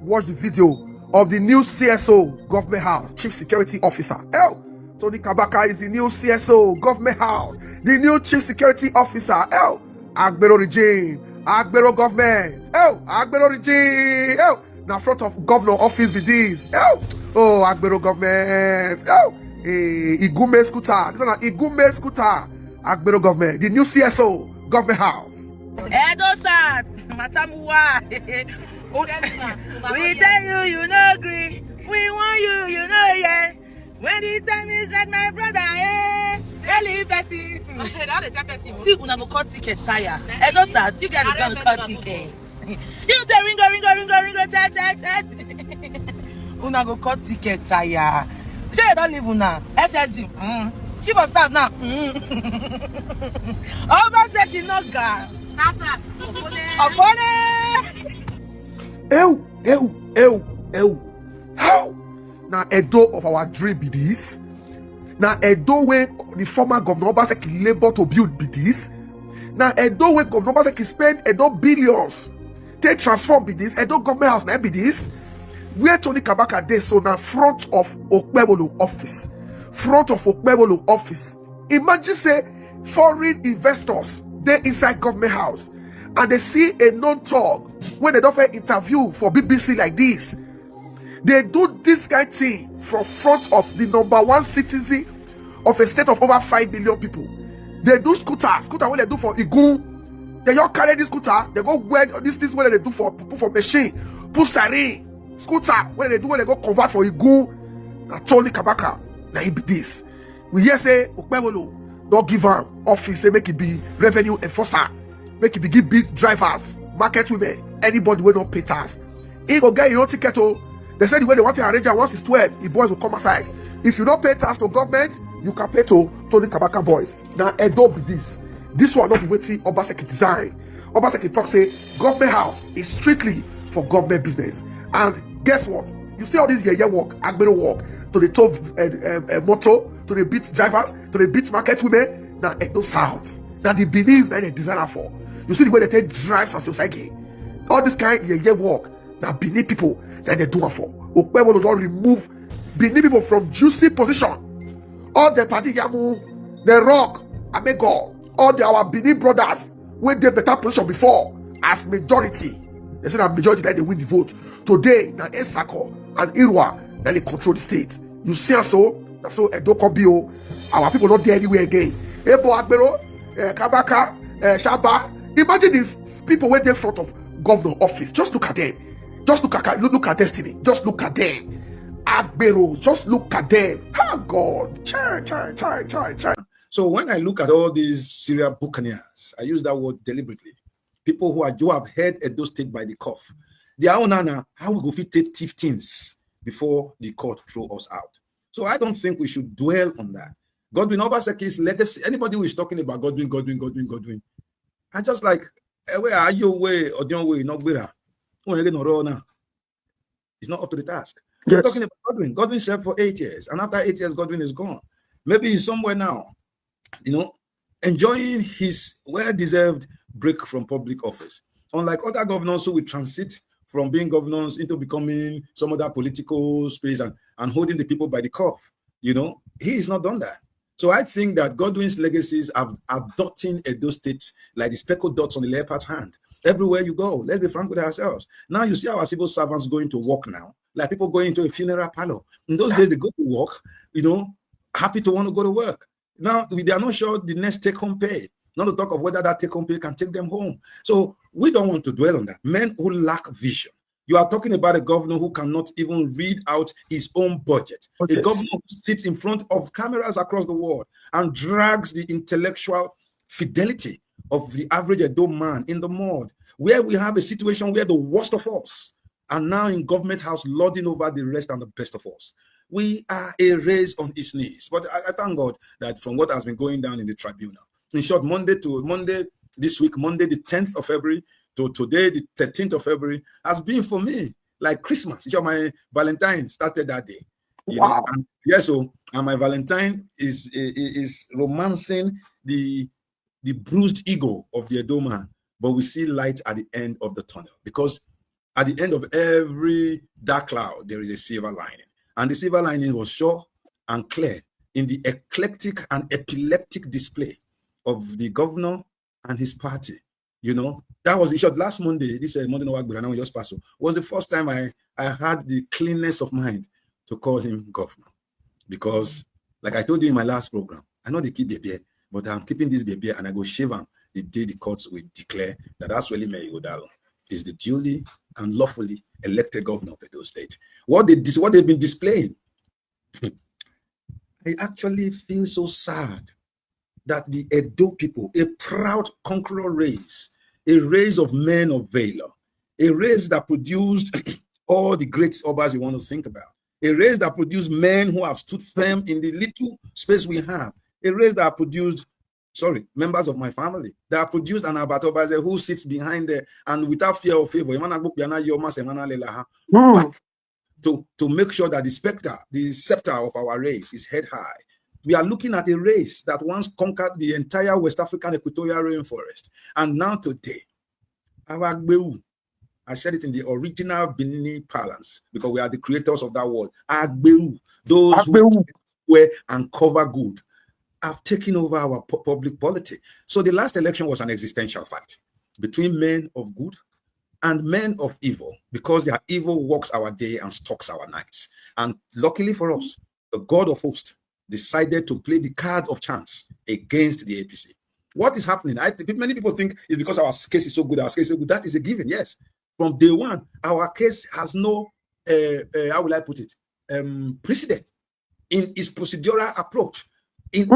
A: Watch the video of the new CSO, Government House, Chief Security Officer. Tony Kabaka is the new CSO, Government House, the new Chief Security Officer. Agbero regime, Agbero government. Agbero regime. Now front of governor office with this. Agbero government. Igume scooter. This is an Igume scooter. Agbero government, the new CSO, Government House.
F: Edosat, Matamuwa. We tell you, you no agree. We want you, you know, yeah. When the time is right, my brother, tell you, Bessie. See, una go cut ticket, tire. Edosat, you guys gonna cut ticket. You say, ringo, chat. Una go cut ticket, tire. Say, you don't live una. SSU. Chief of staff now. Obaseki no guy. Sasa. Opone.
A: How? Now Edo of our dream be this. Now Edo where the former governor Obaseki labor to build be this. Now Edo where governor Obaseki spend Edo billions. They transform be this. Edo government house now be this. Where Tony Kabaka dey so now front of Okpebholo office. Front of Okpebholo office. Imagine say foreign investors they inside government house and they see a non-talk when they don't fair interview for BBC like this. They do this kind of thing from front of the #1 citizen of a state of over 5 million people. They do scooter when they do for Igun. They all carry this scooter. They go wear this what they do for people for machine. Put sari scooter. When they do when they go convert for Igu. Na Tony Kabaka. Now he be this. We hear say Okpebholo don't give her office. Say make it be revenue enforcer. Make it be give beat drivers, market women, anybody will not pay tax. He go get your ticket. They said the way they want to arrange it once it's 12, the boys will come aside. If you don't pay tax to government, you can pay to Tony Kabaka boys. Now, Edo be this. This one not be waiting Obaseki design. Obaseki talk say government house is strictly for government business. And guess what? You see all this year work, Agbero work, to the top motor, to the beat drivers, to the beat market women. Now, Edo South. Now, the Benin's that they designer for. You see the way they take drives as society. All this kind of work. Now, Benin people that they do it for. Okpebholo don't remove Benin people from juicy position. All the party Yamu, the Rock, Amego, all our Benin brothers when they better position before as majority. They say that majority that they win the vote. Today, now Esako and Irwa that they control the state. You see so Edo Kobio, our people not there anywhere again. Ebo Agbero, Kabaka, Shaba. Imagine if people went in front of governor office. Just look at them. Just look at destiny. Just look at them. Agbero. Just look at them. Oh God. Chai.
C: So when I look at all these serial buccaneers, I use that word deliberately. People who have held Edo State by the cuff. They are on how we go fit take 15s before the court throw us out. So I don't think we should dwell on that. Godwin Obaseki's legacy. Anybody who is talking about Godwin. I just like, where are you way or don't way, not better. It's not up to the task.
A: Yes.
C: We're talking about Godwin. Godwin served for 8 years, and after 8 years, Godwin is gone. Maybe he's somewhere now, enjoying his well-deserved break from public office. Unlike other governors who will transit from being governors into becoming some other political space and holding the people by the cuff, he has not done that. So I think that Godwin's legacies are dotting Edo State like the speckled dots on the leopard's hand. Everywhere you go, let's be frank with ourselves. Now you see our civil servants going to work now, like people going into a funeral parlor. In those days, they go to work, happy to want to go to work. Now, they are not sure the next take-home pay, not to talk of whether that take-home pay can take them home. So we don't want to dwell on that. Men who lack vision. You are talking about a governor who cannot even read out his own budget. Okay. A governor who sits in front of cameras across the world and drags the intellectual fidelity of the average Edo man in the mud, where we have a situation where the worst of us are now in government house lording over the rest and the best of us. We are a race on its knees. But I thank God that from what has been going down in the tribunal, in short, Monday this week, Monday the 10th of February, to today, the 13th of February, has been for me like Christmas. My Valentine started that day.
A: Wow.
C: And and my Valentine is romancing the bruised ego of the Edo man. But we see light at the end of the tunnel, because at the end of every dark cloud, there is a silver lining. And the silver lining was sure and clear in the eclectic and epileptic display of the governor and his party. That was in short. Last Monday, this Monday no just passed, was the first time I had the cleanness of mind to call him governor. Because, like I told you in my last program, I know they keep baby, but I'm keeping this baby and I go shave him the day the courts will declare that Asue Ighodalo is the duly and lawfully elected governor of Edo State. What they've been displaying, I actually feel so sad that the Edo people, a proud conqueror race, a race of men of valor, a race that produced all the great obas you want to think about, a race that produced men who have stood firm in the little space we have, a race that produced, members of my family, that produced an Abatobaze who sits behind there and without fear or favor, to make sure that the scepter of our race is head high. We are looking at a race that once conquered the entire West African equatorial rainforest. And now today, I said it in the original Benin parlance, because we are the creators of that word. Those who wear and cover good, have taken over our public polity. So the last election was an existential fight between men of good and men of evil, because their evil walks our day and stalks our nights. And luckily for us, the God of hosts decided to play the card of chance against the APC. What is happening? Many people think it's because our case is so good. Our case is so good. That is a given. Yes, from day one, our case has no how will I put it? Precedent in its procedural approach in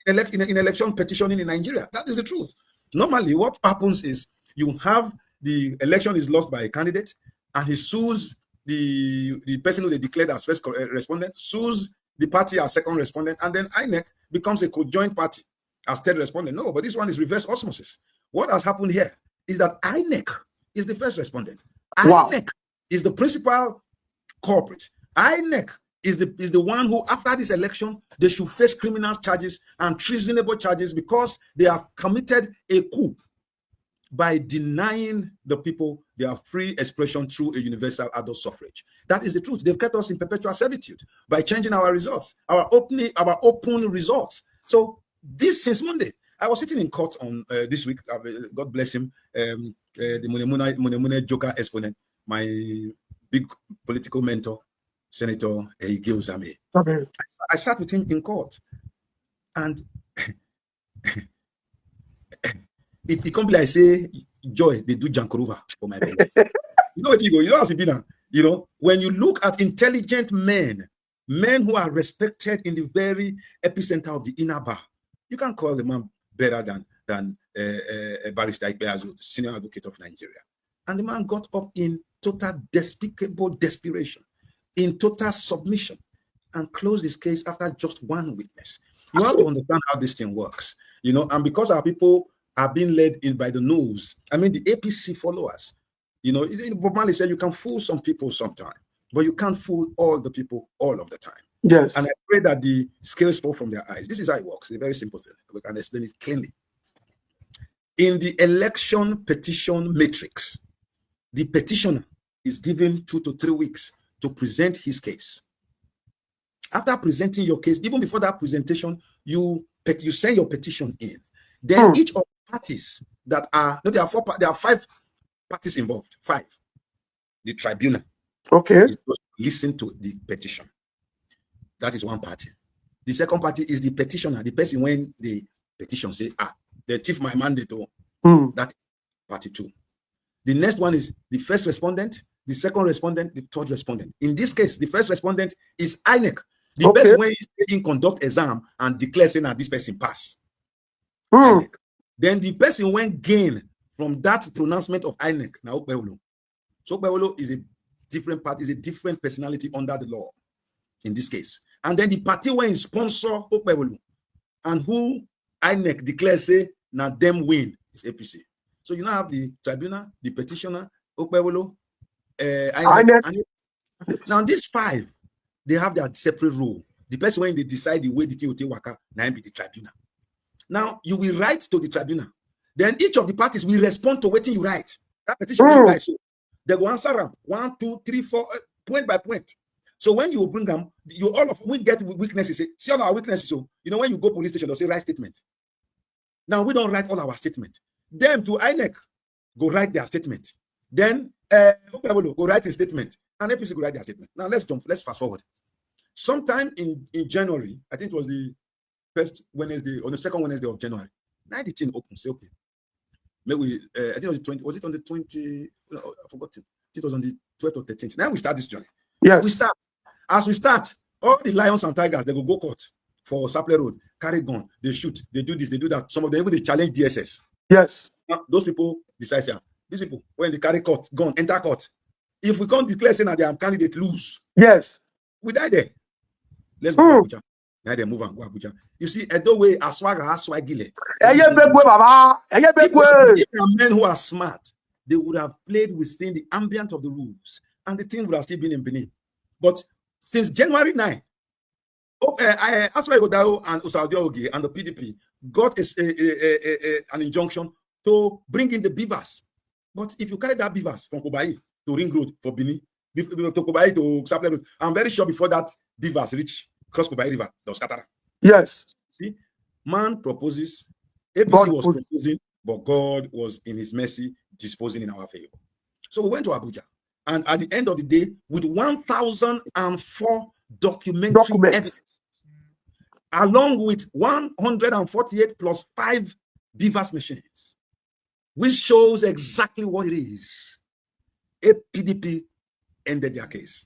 C: election petitioning in Nigeria. That is the truth. Normally, what happens is you have the election is lost by a candidate, and he sues the person who they declared as first respondent, sues the party as second respondent, and then INEC becomes a conjoint party as third respondent. No, but this one is reverse osmosis. What has happened here is that INEC is the first respondent.
A: Wow.
C: INEC is the principal culprit. INEC is the one who, after this election, they should face criminal charges and treasonable charges because they have committed a coup by denying the people their free expression through a universal adult suffrage. That is the truth. They've kept us in perpetual servitude by changing our results, our open results. So this since Monday, I was sitting in court on this week. God bless him, the Munemune Joker exponent, my big political mentor, Senator Ighodalo.
A: Okay.
C: I sat with him in court, and it can't be like say Joy they do Jankorova for my baby. You know what you go. You know how been. You know, when you look at intelligent men who are respected in the very epicenter of the inner bar, you can call the man better than Barrister Ikpeazu, senior advocate of Nigeria. And the man got up in total despicable desperation, in total submission, and closed his case after just one witness. You have to understand how this thing works, you know, and because our people are being led in by the nose, I mean, the APC followers, you know, Bob Marley said you can fool some people sometime, but you can't fool all the people all of the time.
A: Yes.
C: And I pray that the scales fall from their eyes. This is how it works. It's a very simple thing. We can explain it cleanly. In the election petition matrix, the petitioner is given 2 to 3 weeks to present his case. After presenting your case, even before that presentation, you send your petition in. Then each of the parties that are, no, there are 5 parties involved. 5. The tribunal.
A: Okay.
C: Is supposed to listen to the petition. That is one party. The second party is the petitioner, the person when the petition say, they thief my mandate. That is party 2. The next one is the first respondent, the second respondent, the third respondent. In this case, the first respondent is INEC. The person when he's taking conduct exam and declare saying that this person pass. INEC. Then the person when gain from that pronouncement of INEC, now Okpebholo. So Okpebholo is a different party, is a different personality under the law in this case. And then the party when sponsor Okpebholo and who INEC declares say now them win is APC. So you now have the tribunal, the petitioner, Okpebholo, INEC. Now these 5, they have their separate role. The person when they decide the way the TOT waka, now be the tribunal. Now you will write to the tribunal. Then each of the parties will respond to what you write. That petition will write. So they go answer them 1, 2, 3, 4, point by point. So when you bring them, you all of we get weaknesses. See all our weaknesses. So you know when you go police station, they'll say write statement. Now we don't write all our statement. Them to INEC go write their statement. Then Okpebholo go write his statement, and APC go write their statement. Now let's fast forward. Sometime in January, I think it was the first Wednesday or the second Wednesday of January, 19 open. Say okay. Maybe I think it was the 20. Was it on the 20? No, I forgot it. It was on the 12th or 13th. Now we start this journey.
A: Yes.
C: We start. As we start, all the lions and tigers, they go court for Sapele Road, carry gun, they shoot, they do this, they do that. Some of them even they challenge DSS.
A: Yes.
C: Now, those people decide, these people, when they carry court, gun, enter court. If we can't declare saying that they are candidate lose,
A: yes,
C: we die there. Let's go to Abuja. Now they move and go Abuja. You see, Edo way Aswaga Gile. If men who are smart, they would have played within the ambient of the rules, and the thing would have still been in Benin. But since January 9, Asue Ighodalo and Osadio and the PDP got an injunction to bring in the beavers. But if you carry that beavers from Kobai to Ring Road for Benin, to Kobai to Sapele Road, I'm very sure before that beavers reach cross Kobai River, they'll scatter.
A: Yes.
C: See, man proposes, APC was proposing, but God was in his mercy disposing in our favor. So we went to Abuja, and at the end of the day, with 1,004 documentary evidence, along with 148 plus 5 beavers machines, which shows exactly what it is. A PDP ended their case.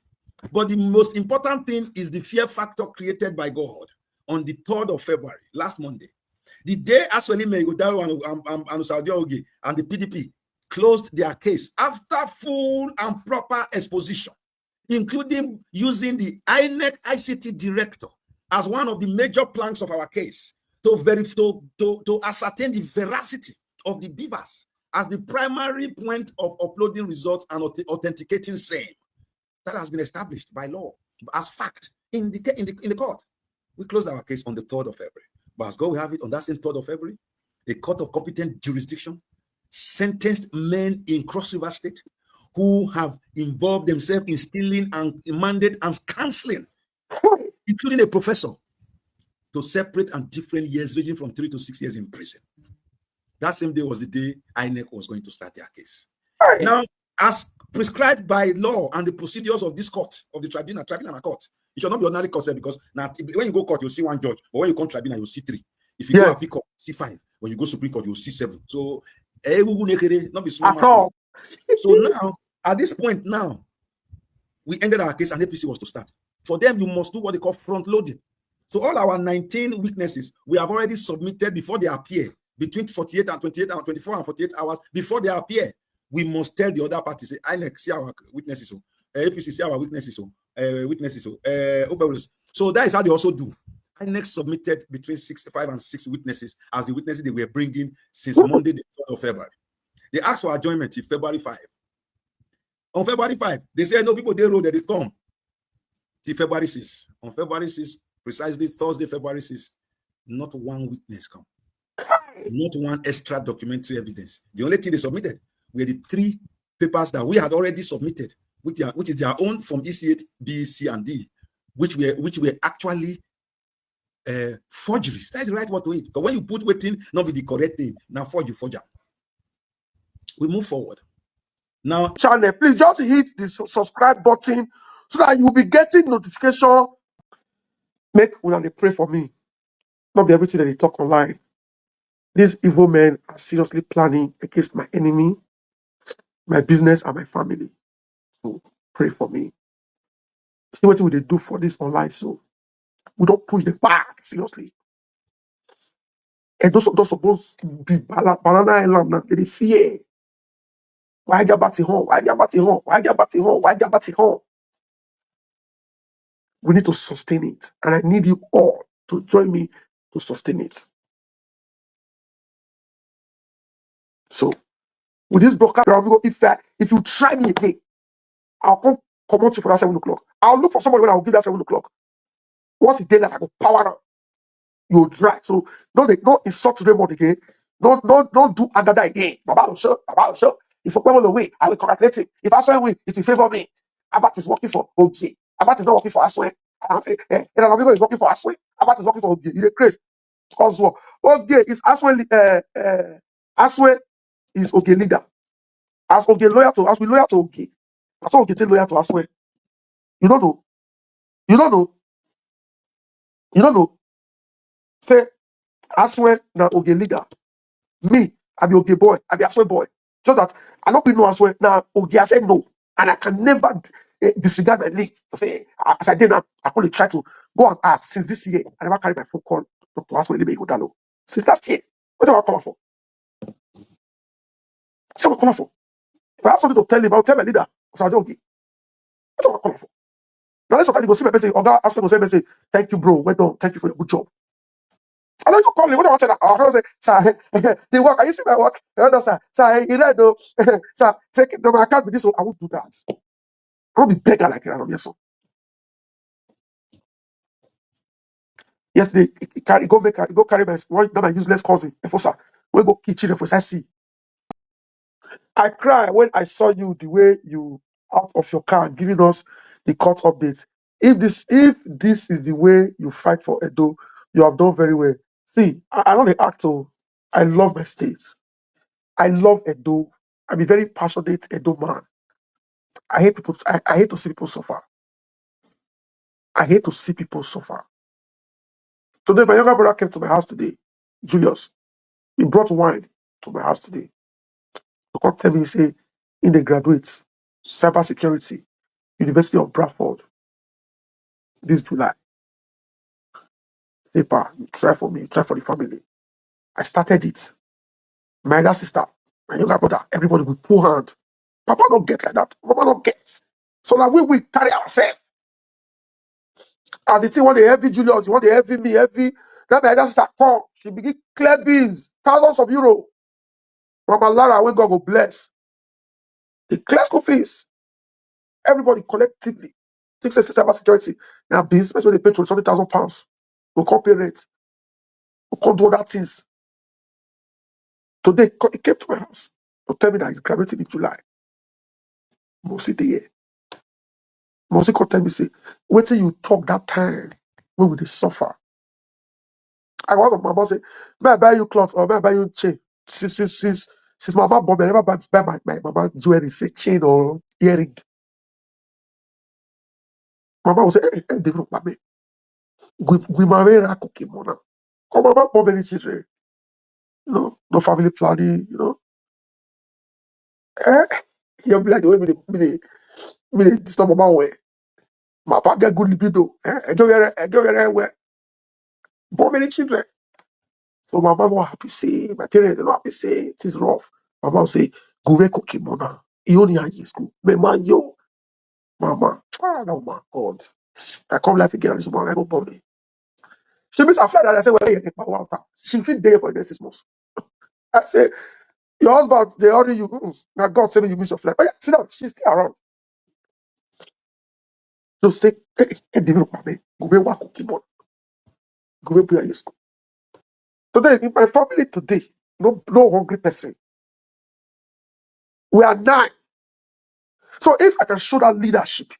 C: But the most important thing is the fear factor created by God on the 3rd of February, last Monday. The day Asue, Ighodalo and Saudi Ogi and the PDP closed their case after full and proper exposition, including using the INEC ICT director as one of the major planks of our case to ascertain the veracity of the beavers as the primary point of uploading results and authenticating same. That has been established by law as fact in the court. We closed our case on the 3rd of February. But as God will have it, on that same 3rd of February, a court of competent jurisdiction sentenced men in Cross River State who have involved themselves in stealing and mandate and canceling, including a professor, to separate and different years, ranging from 3 to 6 years in prison. That same day was the day INEC was going to start their case. Now, as prescribed by law and the procedures of this court, of the tribunal and court, it should not be ordinary court, because now when you go court, you'll see one judge, but when you come tribunal, you'll see 3. If you go appeal court, see 5. When you go Supreme Court, you'll see 7. So, not be small
A: At all.
C: So now, at this point now, we ended our case and APC was to start. For them, you must do what they call front loading. So all our 19 witnesses, we have already submitted before they appear, between 48 and 28 and 24 and 48 hours before they appear. We must tell the other parties, say, INEC, see our witnesses, APC, see our witnesses, Okpebholo. So that is how they also do. INEC submitted between 5 and 6 witnesses as the witnesses they were bringing since Monday, the 3rd of February. They asked for adjournment till February 5. On February 5, they said, no, people, they wrote that they come till February 6. On February 6, precisely Thursday, February 6, not one witness come. Not one extra documentary evidence. The only thing they submitted were the 3 papers that we had already submitted, which is their own from EC8, B, C, and D, which were actually forgeries. That's the right word to it. Because when you put waiting, not be the correct thing. Now forger. We move forward. Now,
A: Channel, please just hit the subscribe button so that you will be getting notification. Make una dey pray for me. Not be everything that they talk online. These evil men are seriously planning against my enemy, my business, and my family. So pray for me. See what they do for this online. So we don't push them back seriously. And those supposed to be banana island now. They fear. Why get batty home? Why get batty home? Why get batty home? Why get batty home? We need to sustain it. And I need you all to join me to sustain it. So with this broadcast, if you try me again, I'll come out you for that 7 o'clock. I'll look for somebody when I'll give that 7 o'clock. Once a day, like I go power up, you'll drag. So don't insult Raymond again. Don't do Agada again. Baba will show. If Okpebholo away, I will congratulate him. If Asue win, it will favor me. Abat is working for Ogie. Abat is not working for Asue. Is working for Asue. Abat is working for Ogie. You're crazy. Also, Ogie is Asue. Asue is Ogie leader. As Ogie loyal to Asue, loyal to Ogie. As Ogie take loyal to Asue. You don't know. You don't know. You don't know. Say Asue na Ogie leader. Me, I be Ogie boy. I be Asue boy. Just that I don't know Asue. Now Ogie I said no. And I can never disregard my link to say, as I did now, I only try to go and ask since this year. I never carry my phone call to Asue Ighodalo. Since last year. What do I come for? That's what I come for. If I have something to tell him, I'll tell my leader. So I don't get. That's what I come for. Now let's sometimes you go see my person, Oga Asue go say, thank you, bro. Well done. Thank you for your good job. I don't even call him. What do I want to say? I'll say, sir, the work. Are you see my work? No, sir. Sir, you know, though. Sir, take it. No, I can't be this one. I won't do that. I won't be beggar like that. Yes, sir. Yesterday, he go carry my useless cousin, Efosa. We go kitchen for see. I cry when I saw you the way you out of your car giving us the court update. If this is the way you fight for Edo, you have done very well. See, I'm not the actor. I love my state. I love Edo. I'm a very passionate Edo man. I hate people. I hate to see people suffer. I hate to see people suffer. Today, my younger brother came to my house today, Julius. He brought wine to my house today. To come tell me, say, in the graduate, cybersecurity, University of Bradford, this July. Say, pa, you try for me, you try for the family. I started it. My elder sister, my younger brother, everybody will pull hand. Papa don't get like that. Papa don't get. So now we carry ourselves. As the thing, want the heavy Julius, you want the heavy me, heavy. That my elder sister come. She begin clear bills, thousands of euros. Mama Lara, when God go bless. The clear school fees. Everybody collectively. 6 cyber security. Now business when they pay £20,000. We'll come pay rent. We'll come do other things. Today, he came to my house to tell me that he's graduating in July. Mostly the year. Mostly come tell me, say, wait till you talk that time when we dey suffer. I want my mom say, may I buy you clothes or may I buy you chain? Since my mom born, I never buy my mama jewelry, say chain or earring. My mom will say, hey, different mama. We marry a cookie mona. Come my mom born many children. No family planning, You'll be like the way me they disturb my mom way. My papa get good libido. I go where born many children. So my mom was happy say, my parents are not happy say it is rough. My mom say, go where cookie mona. You only had school. Me man, yo, mama. Oh my God. I come life again and this morning I go born me. She means I fly that I say, well, you get my water. She fit there for the next 6 months. I say, your husband, they order you. Now God send me you miss your flight. But yeah, sit down. She's still around. So say, hey, develop my go where work cookie mona. Go where play school. Today, in my family today, no hungry person. We are 9. So if I can show that leadership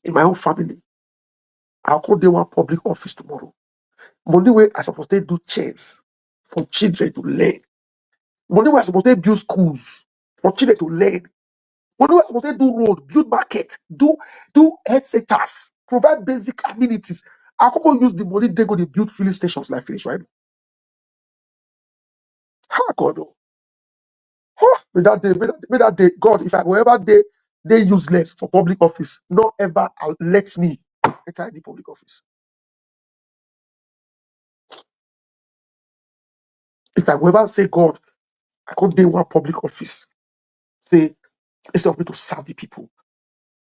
A: in my own family, I'll call them one public office tomorrow. Money where I supposed to do chairs for children to learn. Money where I supposed to build schools for children to learn. Money where I supposed to do road, build market, do health sectors, provide basic amenities. I could use the money they go to build filling stations like finish right. How God? May that day, God, if I go ever they useless for public office, not ever let me enter any public office. If I go ever say God, I can't do one public office. Say instead of me to serve the people,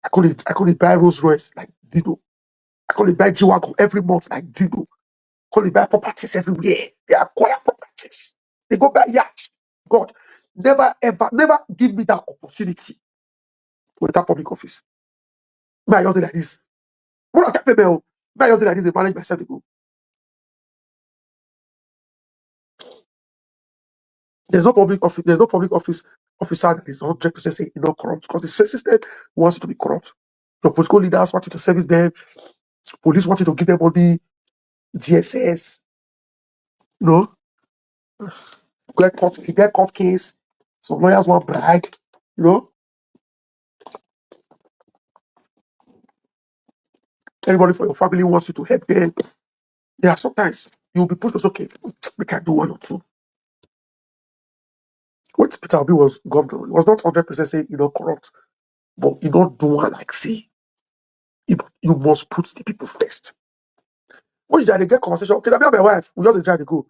A: I could buy Rolls Royce like Dino. I could buy G-Wagon every month like Dino. I could buy properties everywhere. They acquire properties. They go buy yachts. God, never give me that opportunity to enter public office. May I just do like this? What I can't pay me. May I just do like this? They manage myself to go. There's no public office. There's no public office officer that is 100% saying not corrupt because the system wants you to be corrupt. Your political leaders want you to service them. Police want you to give them money. DSS, if you get court case, some lawyers want brag, everybody for your family wants you to help them. There are sometimes you'll be pushed to okay, we can do 1 or 2. When Peter Obi was governor, it was not 100% saying corrupt, but don't do one like say you must put the people first. When they get conversation, okay, my wife, we just try to go.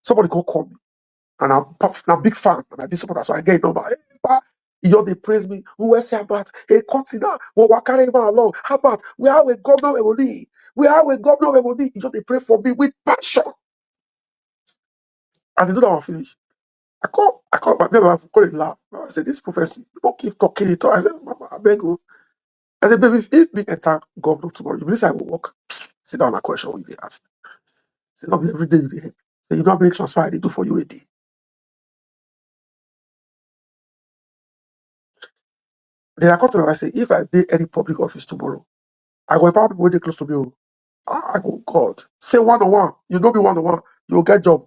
A: Somebody call me. And I'm a big fan, and I be supporter, so I get a number. They praise me. Who else about a continent? What carry along? How about we are with governor Ebony? We are with governor Ebony. They pray for me with passion. As they do that, I'll finish. I call my wife, call it laugh. I said, this prophecy, people keep talking it. I said, Mama, I beg you. I said, baby, if me enter governor tomorrow, you believe I will work? Sit down, a question when they ask me. Say, not be every day you dey help. Say, you don't have any transfer, they do for you a day. Then I come to my wife and say, if I did any public office tomorrow, I go empower people when they close to me. I go, God. Say 1-on-1. You don't be 1-on-1. You'll get job.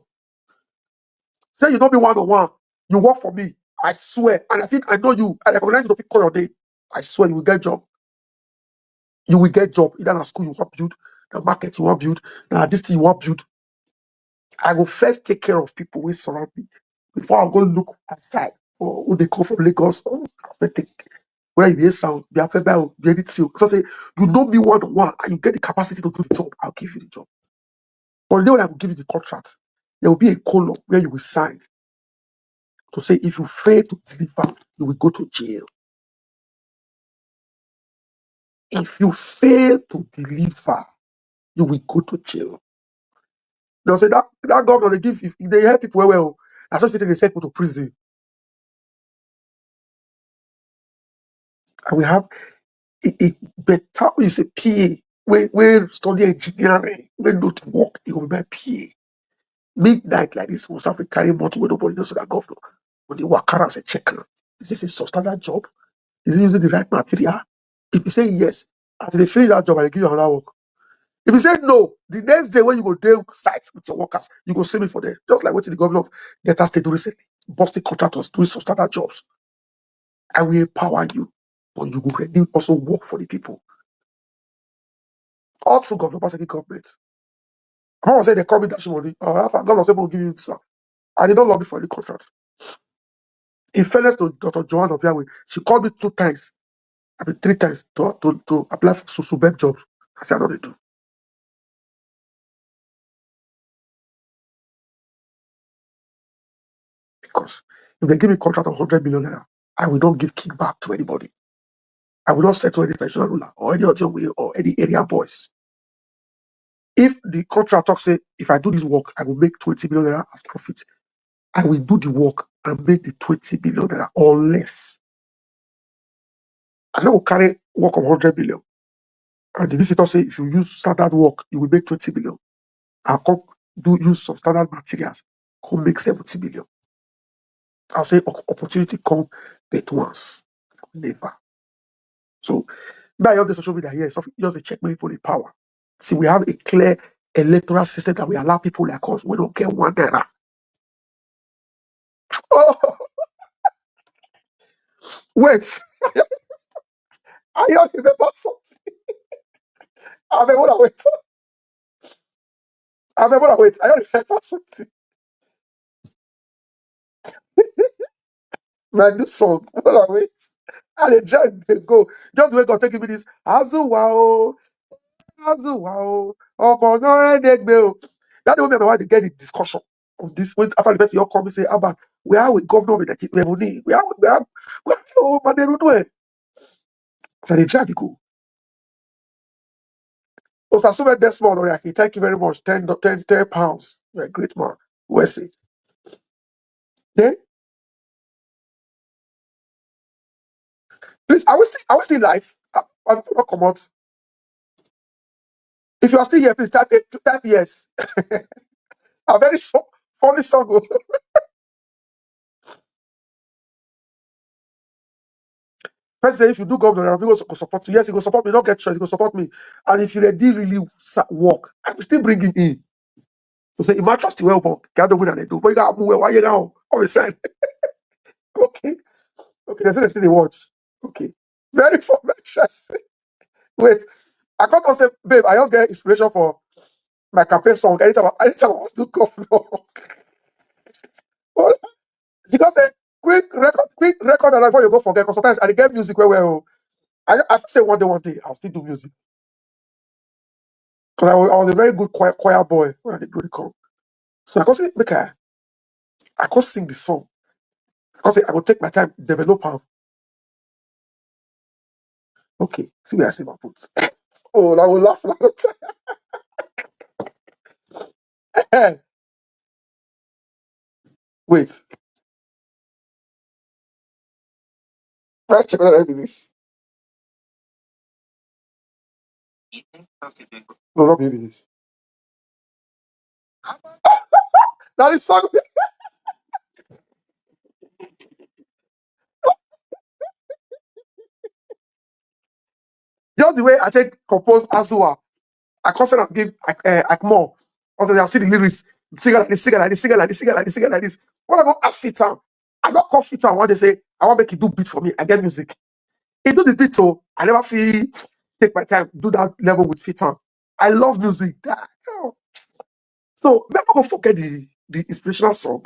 A: Say you don't be 1-on-1. You work for me. I swear. And I think I know you. I recognize you to pick call your day. I swear you will get job. You will get job. Either in school you want build, the market you want build, this thing you want build. I will first take care of people who surround me before I go look outside or who they come from Lagos. Oh, I first take whether you be a sound, be a federal, be anything. So say you know me one on one and you get the capacity to do the job, I'll give you the job. But the day when I will give you the contract, there will be a column where you will sign to say if you fail to deliver, you will go to jail. If you fail to deliver, you will go to jail. They'll say that governor they give if they help people well, associated they send people to prison. And we have a better you say PA where study engineering, when not work, it will be my PA. Midnight like this, we'll have to carry multiple nobody knows that governor. When they work around say check. Is this a substandard job? Is he using the right material? If you say yes, after they finish that job, I give you another work. If you say no, the next day when you go deal sites with your workers, you go see me for them. Just like what the governor of Delta State do recently, busting contractors doing substandard jobs. I will empower you, but you will really also work for the people. All through Governor Obaseki government. I want to say they call me that money. Governor said we'll give you this. I did not lobby for any contract. In fairness to Dr. Joanne of Yahweh, she called me 2 times, 3 times to apply for Susubeb jobs. I said I don't do. Because if they give me a contract of 100 million naira, I will not give kickback to anybody. I will not say to any traditional ruler or any other way or any area boys. If the contract talks say, if I do this work, I will make 20 million naira as profit, I will do the work and make the 20 million naira or less. I will carry work of 100 million. And the visitor say, if you use standard work, you will make 20 million. I'll come use some standard materials, come make 70 million. I'll say opportunity come but once, never. So by all the social media here, so just a check people in power. See, we have a clear electoral system that we allow people like us. We don't get 1 naira. Oh, wait. I don't remember something. I remember wait. I don't remember something. My new song. Wait. And the judge they go. Just wait God taking me this. Azuwa. Oh, no, that the woman why they get the discussion of this when after the person you come and say, Abba, we are with governor with the money. We are oh man, they don't know it. So they try to go. Asue Desmond Oriaki, thank you very much. 10 pounds. You're a great man. Where's it? Then please, I will still live. I'm not come out. If you are still here, please type yes. A very funny song. President, if you do governor, people go support you. Yes, he go support me. Don't get choice. He go support me. And if you really work, I will still bring him in. To say, if I trust you well, but can't do what they do. But you got to move. Why you now? All the same. Okay. They say they still watch. Okay. Very interesting. Wait. I got to say, babe, I just get inspiration for my campaign song. Anytime I want to do governor. She got say, quick record and before you go forget. Because sometimes I get music well. I say one day, I'll still do music. Because I was a very good choir boy when I did really come. So I go say, I go sing the song. I say, I will take my time, develop her. Okay, see where I see my put. Oh, I will laugh. Wait. Let's check whether I do this. No, not baby this. That is song. Just the way I take compose Azua, I constantly give more. Also, I'll see the lyrics. Singer like this. When I go ask Fit Town, I don't call Fit Town when they say, I want to make you do beat for me. I get music. He do the beat, so I never feel take my time, do that level with Fit Town. I love music. So never go forget the inspirational song.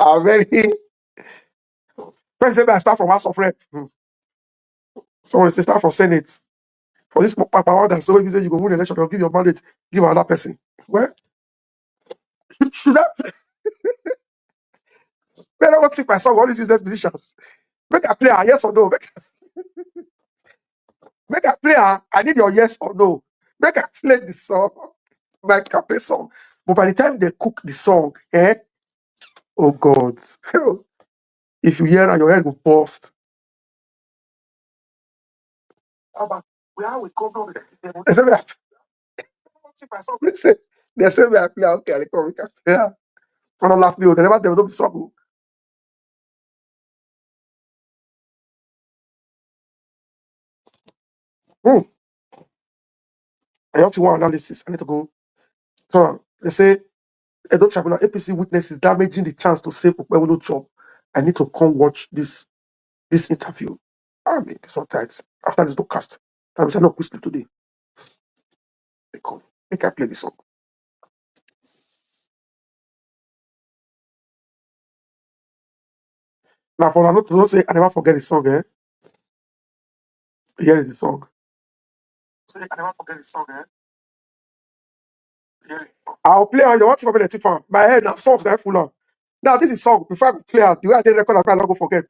A: Very President, I start from House of Rep. Someone say start from Senate. For this power that so if you say you go win the election, they'll give your mandate, give another person. Well, should I better not take my song, all these useless musicians. Make a player, yes or no. Make a player, I need your yes or no. Make a play the song, my campaign song. But by the time they cook the song, oh God. If you hear that, your head will burst. Where we come from? They say, they say, I play, okay, I come, we can play. I don't laugh me, they never develop the song. I have to one analysis. I need to go. So they say, Edo Tribunal APC witness is damaging the chance to save Okpebholo job. I need to come watch this interview. I mean, this one tight. After this broadcast, I will say no quickly today. They come. Make I play the song. Now, for not to say, I never forget the song. Here is the song. Say, I never forget the song. I'll play on your what's for the fan. My head now songs that full on. Now this is song. Before I play out, the way I did record, I not go forget.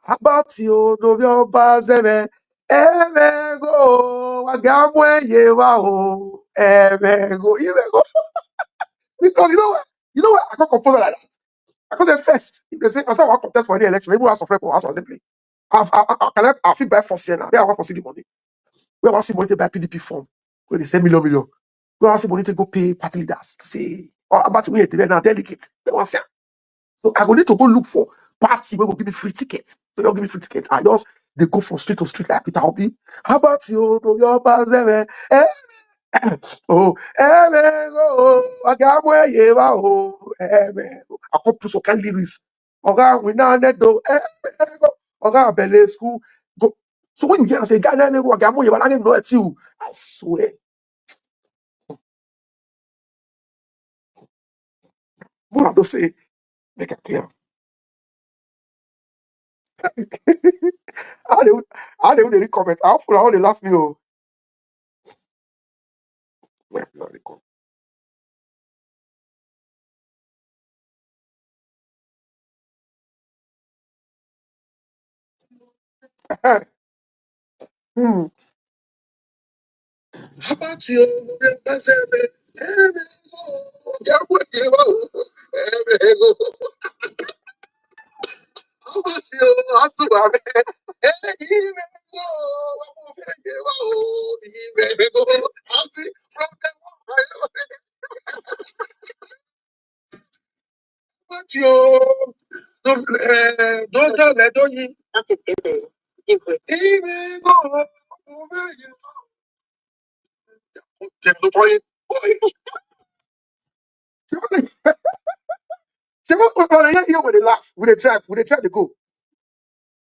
A: How about you? No your bazeme. Go. Agamwe yewa ho. Go. Go. Because you know what? I can't compose like that. I can't say first. If they say I said I contest for any election, maybe House of Rep or House of Assembly. I feel bad for now. They are want to see the money. We want to see money to buy PDP form. Where they say million. We want to see money to go pay party leaders to say, oh, about we they're now delegate. They want to say. So I go need to go look for party where go give me free tickets. They don't give me free tickets. I just they go from street to street like Peter Obi. How about you? No your bazeme. Oh, go. Agamwe yewa ho. I come put some kind of lyrics. Oga we now need to. Go. Oga Bele school. Go. So when you hear I say, God, let me go. Agamwe yewa. I don't know it you. I swear. What I don't say, make it clear. How they read comments? How full how they laugh me oh. Well, no, they come. Hmm. How about you? Here when they laugh, when they drive, they go.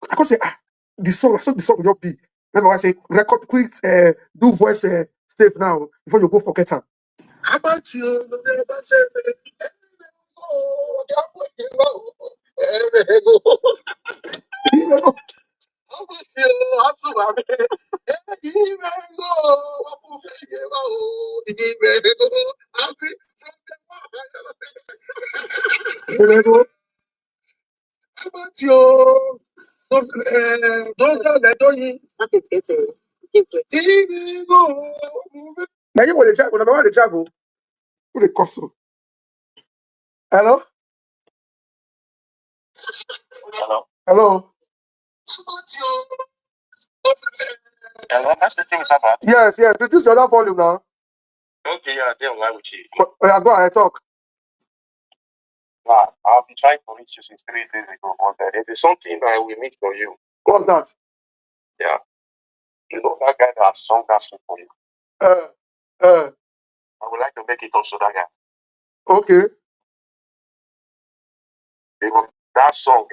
A: I can say, the song will not be. Remember, I say, record quick, do voice save now before you go forget them. How about you? Now you want to travel, number one the travel. Who the cost? Hello? Hello? Hello, that's the thing, Saba. Yes, reduce your other volume now. Okay, yeah, they're online with you. Go ahead, talk. I've been trying to reach you since 3 days ago, but there's something I will make for you. What's that? Yeah. You know that guy that sung that song for you? I would like to make it also that guy. Okay. Because that song,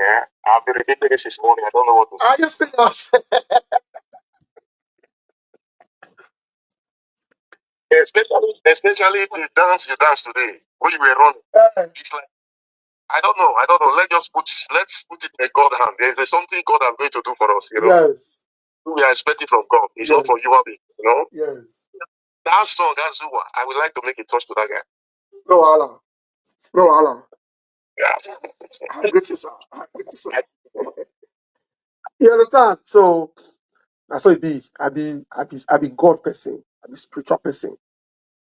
A: I've been repeating this morning. I don't know what to say. Are you serious?
G: Especially the dance you dance today when you were running. It's like I don't know. Let's put it in God's hand. There's something God is going to do for us,
A: Yes.
G: We are expecting from God. It's not for human being,
A: Yes.
G: That song, Azua, I would like to make a touch to that guy.
A: No Allah. No Allah.
G: Yeah.
A: I agree, sir. You understand? So that's how it be. I be God person. I be spiritual person.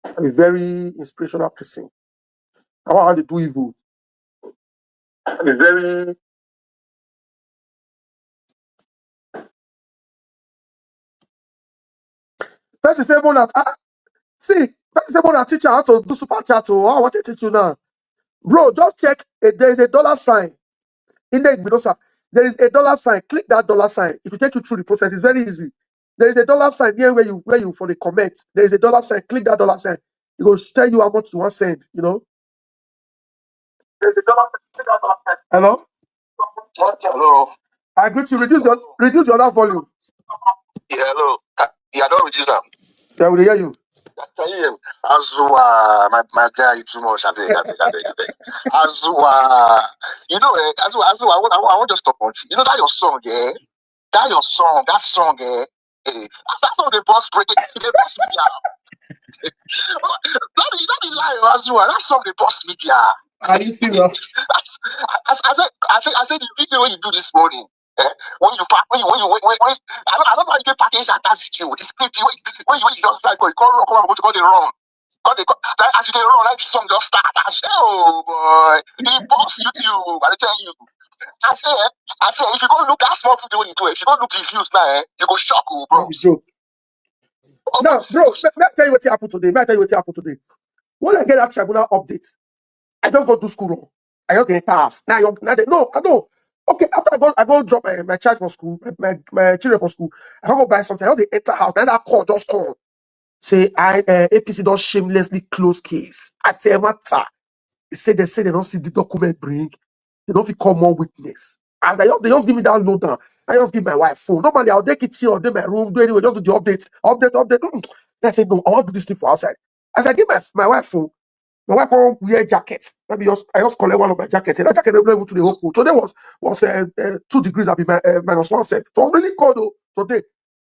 A: I be very inspirational person. I want how to do evil. I be very person say more that see, person say more that teacher how to do super chat. Oh, I want to teach you now. Bro, just check there is a dollar sign in the Ighodalo. There is a dollar sign. Click that dollar sign. It will take you through the process. It's very easy. There is a dollar sign here where you for the comment. There is a dollar sign. Click that dollar sign. It will tell you how much you want to send. There's a dollar sign. Click that dollar sign. Hello?
G: Hello.
A: I agree to reduce your other volume.
G: Yeah, hello. Yeah, don't reduce them.
A: Yeah, we hear you.
G: Can you hear me? Azua, my guy, too much. I beg. Azua, Azua, I want just to point. That your song, that song, that song the boss break it, the boss media. Don't be lying, Azua. That song the boss media.
A: Are you serious?
G: I said the video when you do this morning. When you I don't know how you get package attached to you. The script when you just like go come go the wrong. As you run, like the song just start. I say, oh boy, the boss YouTube. I tell you. I say, if you go look that small video when you do it, if you go look the views now, you go shock, bro.
A: Now, bro, may I tell you what happened today? When I get that tribunal update, I just go to school. I just get pass. I don't. Okay, after I go drop my child from school, my children from school, I go buy something. I just enter house. Then that call just come. Say APC don't shamelessly close case. I say matter. They say they don't see the document bring. They don't feel common witness. And they just give me that note down. I just give my wife phone. Normally I'll take it here or in my room, do anyway, just do the update. Then I said no, I want to do this thing for outside. As I give my wife phone, my wife won't wear jackets. I just collect one of my jackets. And that jacket never able to the whole pool. Today was 2 degrees. I'll be minus 1 cent. So it was really cold though today.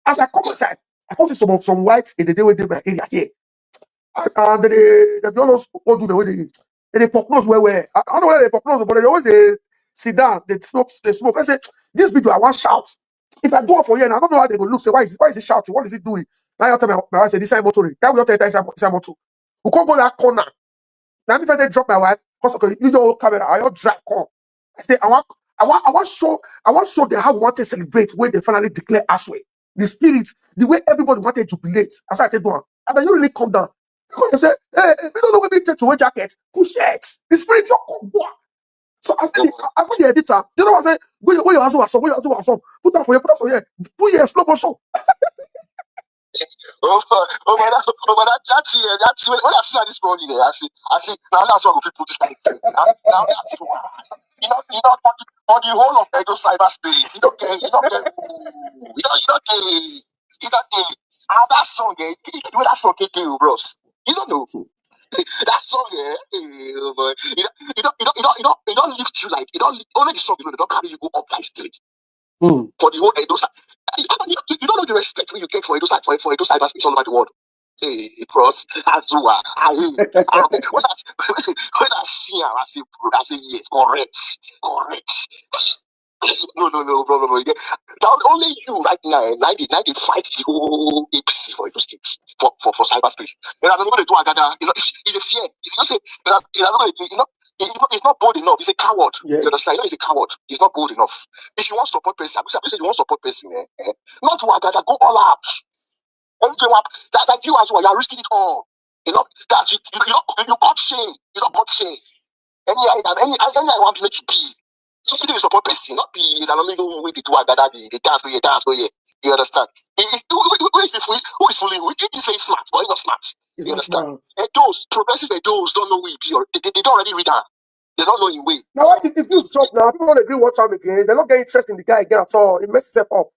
A: As I come inside, I come see some whites in the day when they my area here. And they almost all do the way they prognose where I don't know whether they prognose, but they always sit down, they smoke. I say, this video I want shout. If I do it for you, and I don't know how they go look, say, why is he shouting? What is he doing? Now I tell my wife say, this side motor. That will tell this motor. We can't go that corner. Now if I drop my wife, because you don't camera, I don't drive call. I say, I want show them how we want to celebrate when they finally declare Asue. The spirit, the way everybody wanted to jubilate. That's why I tell you, and then you really come down. Because they say, hey, we don't know when we take to wear jackets, push shirts. The spirit just come back. So as the editor, you know what I say? Go your husband was some. Put that for you, put your slow motion.
G: That's when I see this morning, I see now that's why we put this thing. Now that's why. On the whole of Edo cyberspace, you don't get. And that song, that song take you, bros. You don't know. That song, it don't lift you like only the song, they don't carry you go up that stage. For the whole Edo side. You don't know the respect when you get for Edo side for Edo cyberspace all over the world. Hey, bros, Azua, when I see him, I say yes, correct. No, bro. Only you right now, 90 fight the whole APC for those things for cyberspace. And I don't know what they do. It's a fear. You say, it's not bold enough. He's a coward.
A: Yes.
G: You understand? He's a coward. He's not bold enough. If you want support person, I say you want support person. Not Wagada, go all out. That you as well, you are risking it all. That you got shame. You don't got shame. Any I want to let you be. Just be a support person, not be the way they do the dance. You understand? Who is fooling? You say smart, but he's not smart. You understand? And those progressive those don't know who he be. They don't already read her. They don't know him way.
A: Now, if you stop now, people don't agree watch him again. They're not getting interested in the guy again at all. It messes him up.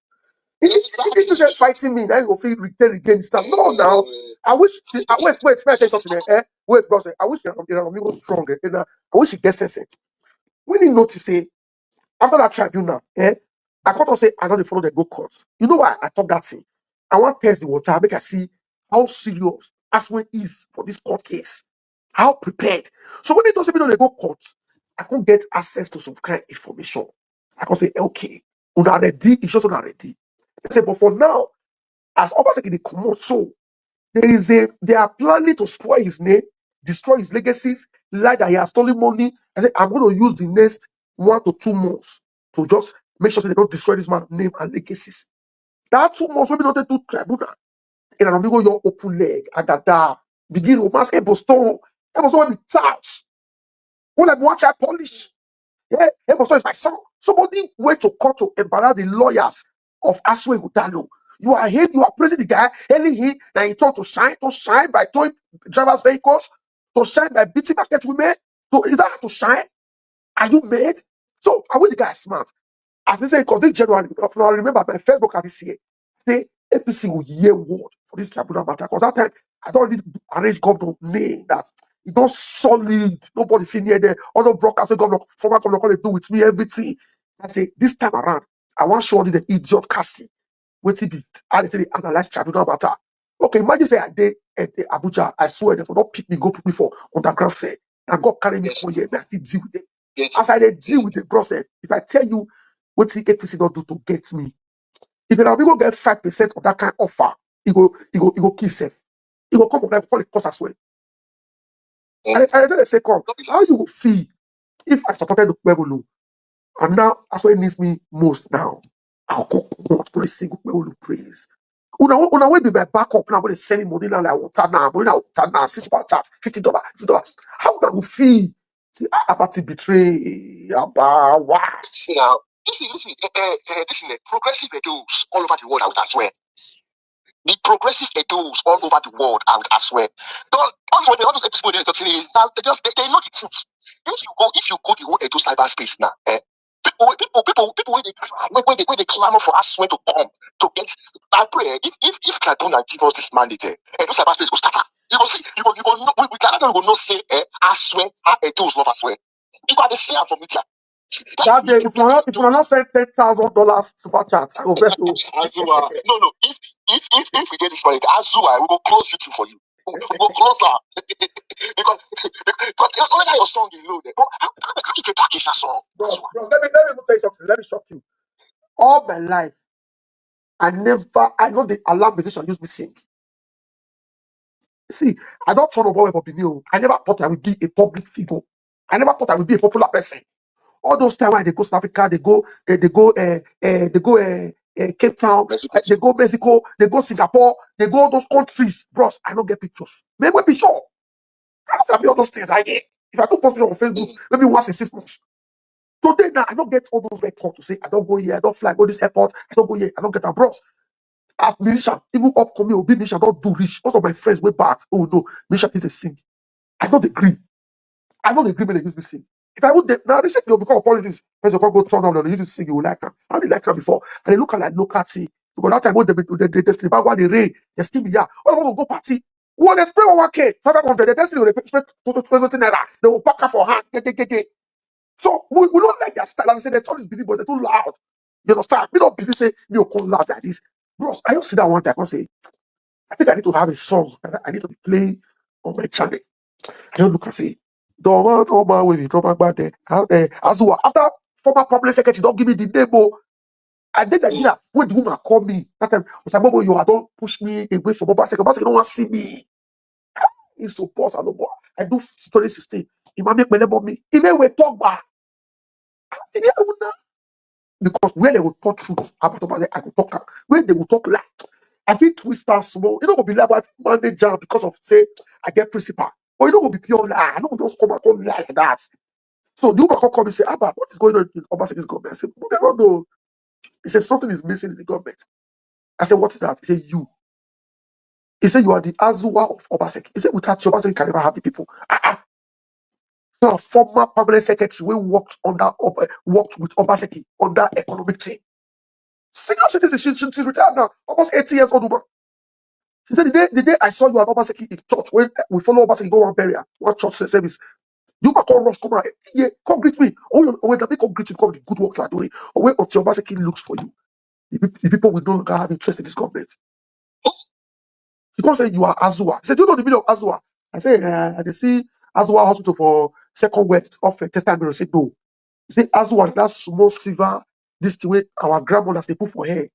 A: If you say fighting me, now you will feel regain stuff. No, now I wish. See, wait. Let me tell you something. Wait, bro. I wish Iranomi was strong. I wish he gets sense. When he notice, say after that tribunal, I can't say I don't follow the go court. You know why I thought that thing? I want to test the water, make I see how serious Asue is for this court case. How prepared. So when they don't say me don't go court, I can't get access to some kind of information. I can say, okay, una ready, it's just not ready. I say, but for now, as Obaseki they come out, so they are planning to spoil his name, destroy his legacies, lie that he has stolen money. I said, I'm going to use the next 1 to 2 months to just make sure they don't destroy this man's name and legacies. That 2 months, when we don't do tribunal, and I'm going to your open leg, agada, begin romance, Eboston will be touched. When I watch, I polish. Yeah, Eboston is my son. Somebody went to court to embarrass the lawyers of Asue Ighodalo. You are here, you are praising the guy, hailing him, that he told to shine by towing drivers' vehicles, to shine by beating market women. So is that how to shine? Are you mad? So I wish the guy is smart. As they say, because this January, I remember my first book at this year, say APC will hear word for this tribunal matter. Because that time I don't really arrange governor name that it don't solid, nobody feel near there, other brokers, governor, former governor, can do with me everything. I say this time around, I want to show you the idiot casting. Wait till I they analyze tribunal matter. Okay, imagine say I did at Abuja, I swear they for not pick me, go put me for underground say. And God carry me for here, I feel deal with them. As I deal with the process, if I tell you what the APC don't do to get me, if an amigo get 5% of that kind of offer, he go kill himself. He will come up and call it cost as well. And I tell the say, come, how you will feel if I supported Okpebholo and now that's what it needs me most now. I'll go not to a single Okpebholo praise. Una will be my backup now when they send me money now like water now, 6 pound chat, $50. How that will feel? See, about to betray, about wow.
G: See now, listen, progressive adults all over the world out as well. The progressive adults all over the world out as well. All those episodes they continue now, they know the truth. If you go the whole Edo cyberspace now, people when they clamor for Asue to come to get. I pray if Tribunal give us this mandate, Edo cyberspace go start. You go see, you go know, we cannot go know say Asue how Edo's love Asue. You got to see her from media.
A: That day, if you not send $10,000 super chat, I go best.
G: Azua, no. If we get this money, Azua, we go close YouTube for you. We go close her because only your song is loaded. How did you package that song?
A: Bros, let me tell you something. Let me shock you. All my life, I know the alarm musician used me sing. See, I don't turn up for Benio. I never thought I would be a public figure. I never thought I would be a popular person. All those times when they go South Africa, they go Cape Town, they go Mexico, they go Singapore, they go those countries. Bros, I don't get pictures. Maybe be sure. I don't have all those things I get. If I don't post pictures on Facebook, maybe once in 6 months. Today now, I don't get all those records to say I don't go here, I don't fly, go this airport, I don't go here, I don't get a bros. As musician, even upcoming or big musician, don't do rich. Most of my friends way back, oh no, musician is a sing. I don't agree. I don't agree when they use me sing. If I would now recently because of politics, when you can't go turn on, they use to sing, you will like them. I didn't like them before, and they look at like local tea. Because that time when they sleep out while they rain, they still be all of us will go party. When they spray 1K, 500, they still they spray 20 naira. They will pack her for hand. So we don't like their style. And say they told this believe, but they're too loud. You understand? We don't believe say me come loud like this. Bros, I just sit down one day and say, I think I need to have a song that I need to be playing on my channel. I don't look and say, don't man with you, don't back there. Azua, after former public secretary, don't give me the name. I did that when the woman called me. That time, Osabobo, you don't push me away from Obaseki. Obaseki don't want to see me. He's so poor, I do story 16. He might make me about me. He may we talk back. Because when they will talk truth about Obaseki, I will talk. When they will talk lie, I feel twist and small. You don't go be lie, but I feel manager because of say I get principal. But you don't go be pure lie. I don't go just come out and lie like that. So the woman come and say, Abba, what is going on in Obaseki's government? I said, I don't know. He said, something is missing in the government. I said, what is that? He said, you. He said, you are the Azua of Obaseki. He said, without you, Obaseki can never have the people. So a former permanent secretary we worked with Obaseki on that economic team. Senior citizen, she's retired now, almost 80 years old woman. She said, the day I saw you at Obaseki in church, when we follow Obaseki, go on burial, one church service, you might call Rush, come on, yeah, come greet me. Or when the people greet you, come the good work you are doing, or when until Obaseki looks for you, the people will no longer have interest in this government. She can't say you are Asua. He said, do you know the meaning of Asua? I say, they see Asua Hospital for Second West of Testament. I said, no. He said, Asua, that small silver, this the way our grandmothers they put for hair.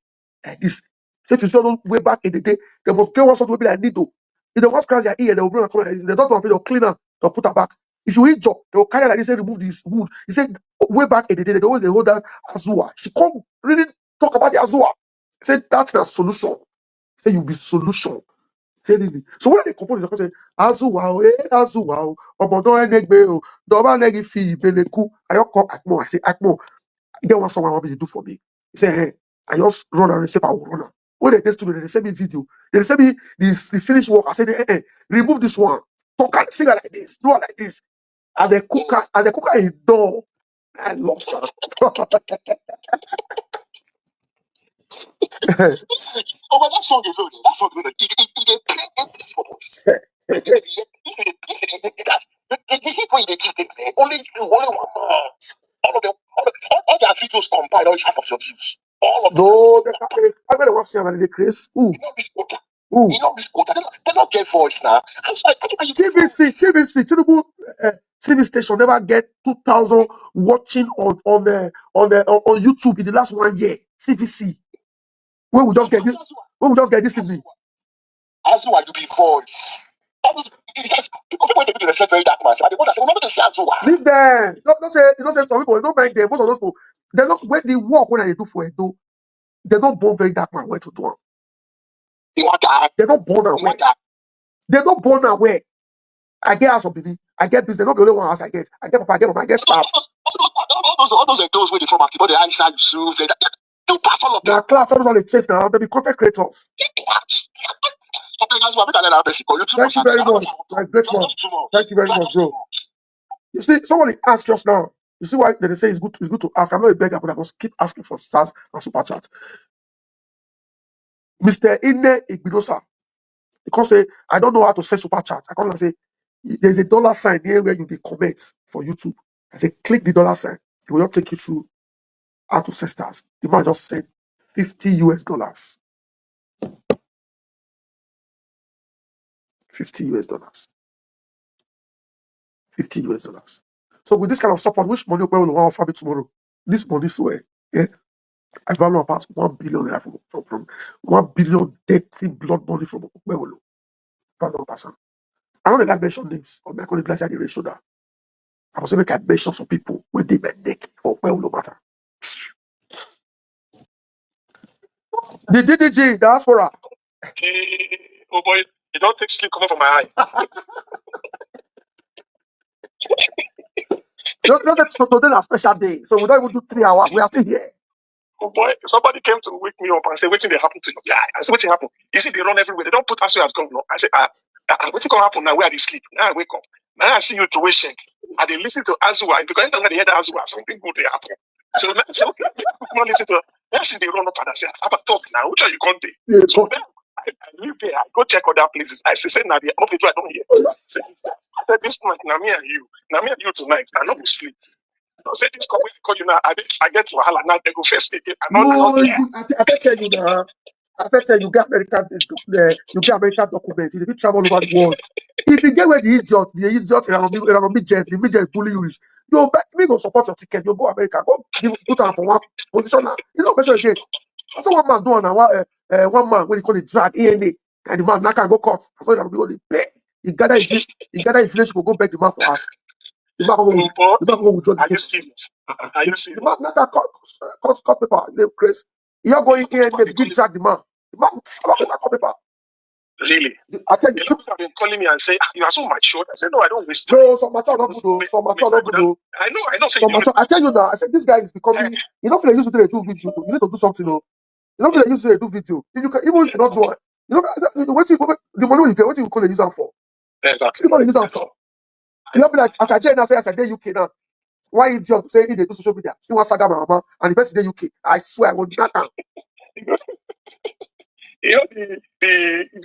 A: This. Say if you saw way back in the day, they must get one sort of be like needle. If they want to scratch their ear, they will bring a corner. They don't want to clean up, they'll put her back. If you injure, they will carry like this and remove this wood. He said, way back in the day, they always hold that Asua. She can't really talk about the Asua. He said, that's the solution. He said, you'll be solution. Say really. So when they compose, they say, Azuwa, Azuwa, Omodo Enegbe, Doba Negi Fi, Beleku. I call Akmo. I say, Akmo, get what someone want me to do for me. He say, hey, I just run and say, I will run. When they student, they send me video. They send me the finished work. I say, hey, remove this one. Talk and sing like this. Do it like this. As a cooker is done. I love that.
G: Oh, but that song is good. That song is good. It play empty for us. The people they keep it only one more. All of them, all their videos combined, all half of your views. All of them.
A: No, I'm going to watch them and they Chris.
G: You know this quota. They don't get voice now.
A: TVC, Tinubu TV station never get 2,000 watching on YouTube in the last 1 year. TVC. When we just get this evening.
G: Azua, you be voice. People when they respect very dark man. The one that say, remember to say Azua.
A: Leave them. Don't say some people. Don't mind them. Most of those people, they don't when they work when they do for it. They don't born very dark man where to do. They don't born away. They don't born away. I get house of Benin. I get business. Not the only one house I get. I get papa. I get mama. I get staff.
G: All those where they from active. The Aisha, Yusuf, you pass all of them.
A: Now class. All those are the chase now. They be content creators. Thank you very much. My great one. Thank you very much, bro. You see, somebody asked just now. You see why they say it's good to ask. I'm not a beggar, but I must keep asking for stars and super chat. Mr. Ighodalo, because say I don't know how to say super chat. I can't say there's a dollar sign here where you can comment for YouTube. I say click the dollar sign. It will not take you through how to say stars. The man just said $50 US. $50 US. $50 US. So with this kind of support, which money will want to offer me tomorrow? This money swear, yeah. I value about 1 billion from 1 billion dirty blood money from Okpebholo. I don't like mention names or my colleagues like the ratio that. I was make I mention some people when they met neck or Okpebholo matter. The DDG diaspora.
E: Oh boy, you don't take sleep coming from my eye.
A: Today is a special day, so we don't even do 3 hours. We are still here.
E: Oh boy, somebody came to wake me up and say, "What's they happen to your guy?" I said, "What's happened?" You see, they run everywhere. They don't put Asue as governor. I said, "What's going to happen now? Where are they sleep?" Now I wake up. Now I see you to wake shake. And they listen to Asue because anytime they hear the Asue, something good they happen. So now I say, "Okay, people listen to." Now see they run up and I say, "I have a talk now. Which are you going to do?"
A: Yeah,
E: so then I live there. I go check other places. I say, "Now the other people I don't hear." I said, "This night, now me and you tonight. I not go sleep." I said, "This company call you now. I get to Wahala now. They go first again.
A: No, I tell you now. I tell you, get American documents. If you travel over the world, if you get where the idiot around midget, the midget bully you, you me go support your ticket. You go America, go put on for one position now. You know, measure again. That's what one man do now. One man when he call it drag ENA, and the man now can go court. That's why be only pay. You gather inflation, go beg the man for us. The man go withdraw the case.
E: Are you serious?
A: The man not cut paper. Name Chris. You're going here and begin drag the man. The man cut paper.
E: Really?
A: I tell you.
E: People have been calling me and say, "You are so mature." I said, "No, I don't waste
A: time." No, some mature not good. Some mature not good.
E: I know.
A: Some mature. I tell you now. I said this guy is becoming. You don't feel like you used to do video. You need to do something. You don't feel like you used to do video. If you can, even if you not do it, you know the money you get. What you call a user for?
E: Exactly.
A: You call a user for. You don't be like as I did now. Say as I did UK now. Why idiot say he they do social media? He was saga my mama and the person in the UK. I swear I will not.
E: You know,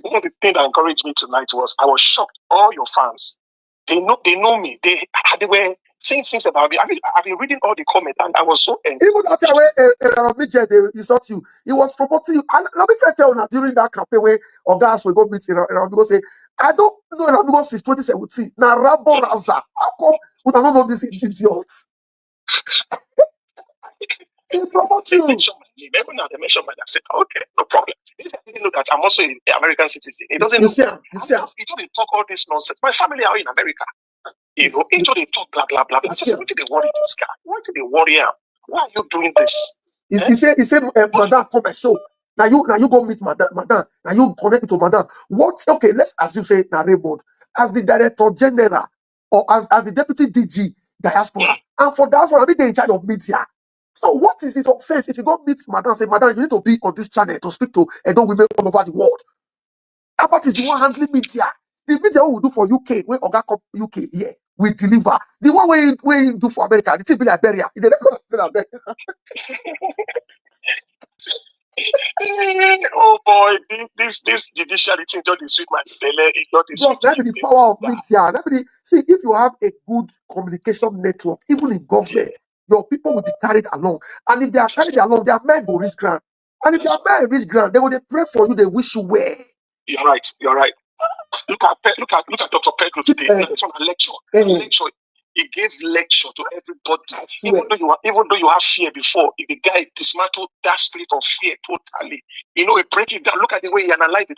E: one of the things that encouraged me tonight was I was shocked. All your fans, they know me. They were saying things about me. I've been reading all the comments, and I was so angry.
A: Even that time when he sought you, he was promoting you. And let me tell you, during that campaign where Ogas will go meet Eramigo, say, I don't know Eramigo since 2017. Now Rabo Raza, how come we don't know this idiot? He promotes
E: They
A: you.
E: mention my name. Every now they mention my name. I said, okay, no problem. He didn't know that I'm also an American citizen. He doesn't know. He told they talk all this nonsense. My family are in America. You know, he told they talk blah blah blah. I just said, what did they worry this guy? What did they worry him? Why are you doing this?
A: He said, Madam, come and show. Now you go meet Madam. Now you connect me to Madam. What? Okay, let's assume say now Raymond as the director general or as the deputy DG diaspora, and for diaspora, I mean they in charge of media. So what is it offense if you go meet Madam, say Madam, you need to be on this channel to speak to Edo women all over the world. Abbott is the one handling media. The media we do for UK, when Oga come UK here, we deliver. The one we do for America, the thing be Liberia. They never say America.
E: Oh boy, this judiciary thing just sweet my belly. It just
A: That be the power of media. See, if you have a good communication network, even in government, your people will be carried along. And if they are carried along, their men will reach ground. And if their men reach ground, they will pray for you, they wish you well.
E: You're right. Look at Dr. Pedro today. It's on a lecture. He gave lecture to everybody. Even though you have fear before, if the guy dismantled that spirit of fear totally, he break it down. Look at the way he analyzed the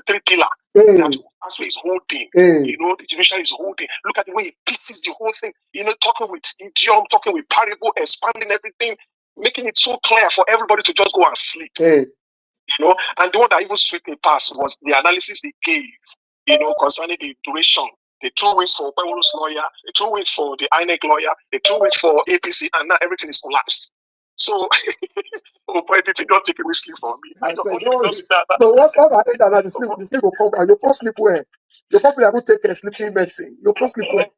E: three pillars. That Asue is holding. The judiciary is holding. Look at the way he pieces the whole thing. Talking with idiom, talking with parable, expanding everything, making it so clear for everybody to just go and sleep. And the one that even swept me past was the analysis he gave, concerning the duration, the 2 weeks for Okpebholo's lawyer, the 2 weeks for the INEC lawyer, the 2 weeks for APC, and now everything is collapsed. So, oh boy, did it not take away sleep for me? I don't know.
A: But what's all that that the sleep will come and you can't sleep well. You probably are going to take a sleeping medicine. You can't sleep well.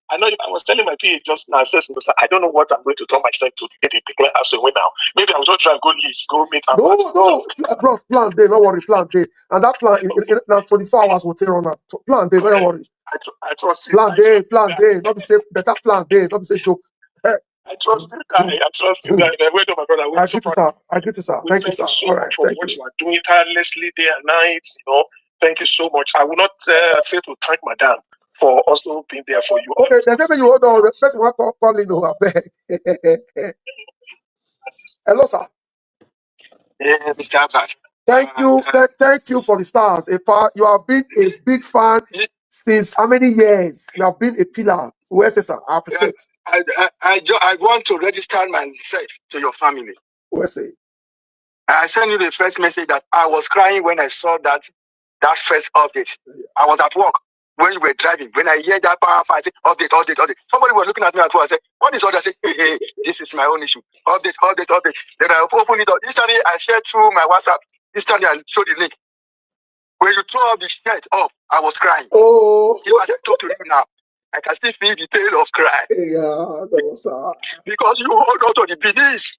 E: I know. I was telling my PA just now. I said, I don't know what I'm going to tell myself to get it declared as a winner. Maybe I'll just try and go meet.
A: No, bro, plan day. Don't worry, plan day. And that plan in now 24 hours will take on that. So plan day. Don't worry.
E: I trust you.
A: Plan day. Not be say better plan day. Not be say joke.
E: I trust you, guy. I trust you, guy. Wait, my brother.
A: I agree to sir. Thank you, sir.
E: All right, for what you are doing tirelessly day and night. Thank you so much. I will not fail to thank Madam for also being there for you.
A: Okay, there's everything you hold on. The person want to call in over. Hello, sir.
G: Mr. Abbas.
A: Thank you for the stars. You have been a big fan since how many years? You have been a pillar. Where's it, sir? I appreciate.
G: I want to register myself to your family.
A: Where's it?
G: I sent you the first message that I was crying when I saw that first update. I was at work when you were driving. When I hear that power, I said, update. Somebody was looking at me at work. I said, what is all that? I said, hey, this is my own issue. Update. Then I opened it up. This time I shared through my WhatsApp. This time I showed the link. When you throw up the shirt up, I was crying.
A: Oh.
G: If I talk to you now, I can still feel the tail of cry.
A: Yeah, that was
G: because you hold on to the business.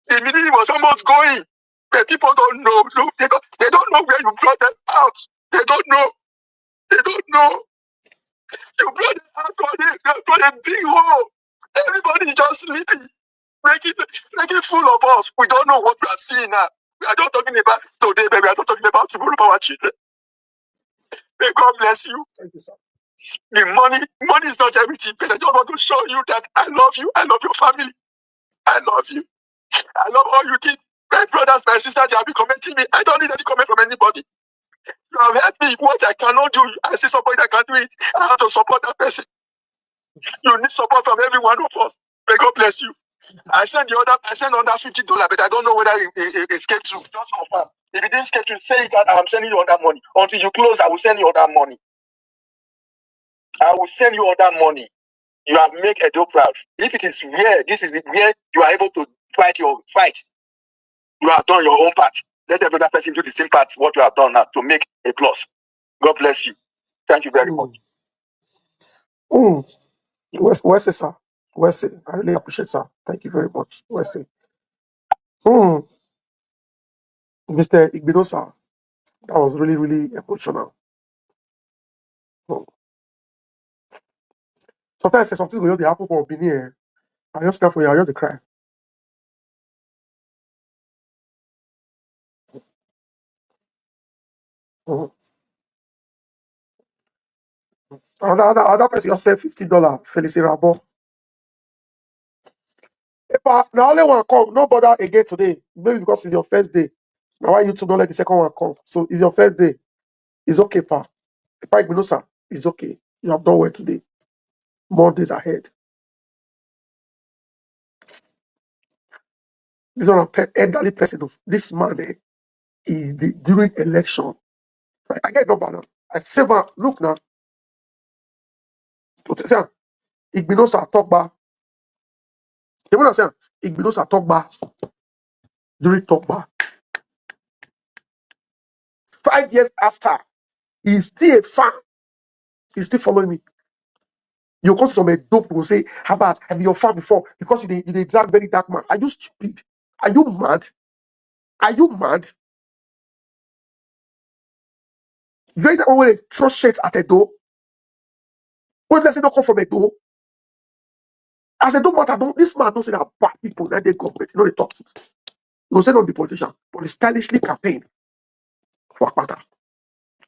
G: The meeting was almost going. But people don't know. They don't know where you brought them out. They don't know. You brought them out from a big hole. Everybody is just sleeping. Make it full of us. We don't know what we are seeing now. We are not talking about today, baby. We are not talking about tomorrow for our children. May God bless you.
A: Thank you, sir.
G: The money is not everything, but I just want to show you that I love you. I love your family. I love you. I love all you did. My brothers, my sisters, they have been commenting me. I don't need any comment from anybody. You have helped me. What I cannot do, I see somebody that can do it. I have to support that person. You need support from every one of us. May God bless you. I send under $50, but I don't know whether it escaped through. Just confirm. If it didn't escape through, say it. I'm sending you all that money. Until you close, I will send you all that money. I will send you all that money. You have made Edo proud. If it is where this is where you are able to fight your fight, you have done your own part. Let every other person do the same part what you have done now to make a plus. God bless you. Thank you very much.
A: Where's it, sir? Where's it? I really appreciate, sir. Thank you very much. Where's it? Mr. Ighodalo. That was really, really emotional. Sometimes I say something will happen for Benin. I just stand for you, I just cry. Other person just said $50. Felicie Rabo. Now only one come, no bother again today. Maybe because it's your first day. Now why you two don't let the second one come? So it's your first day. It's okay, pa. Pa Ighodalo, it's okay. You have done well today. More days ahead. This is not an elderly person. This man, during election, I get number now. I say, man, look now. Ighodalo talk back. You know what I'm saying? Ighodalo talk back. During talk back. 5 years after, he's still a fan. He's still following me. You come to some dope will say, how about have you fan before? Because you drag very dark man. Are you stupid? Are you mad? Are you mad? Very time when they throw shit at a door. When let's say don't come from a door. As a don't matter, this man don't say that bad people that they government. You know they talk. You say not the politician, but the stylishly campaign for Akpata.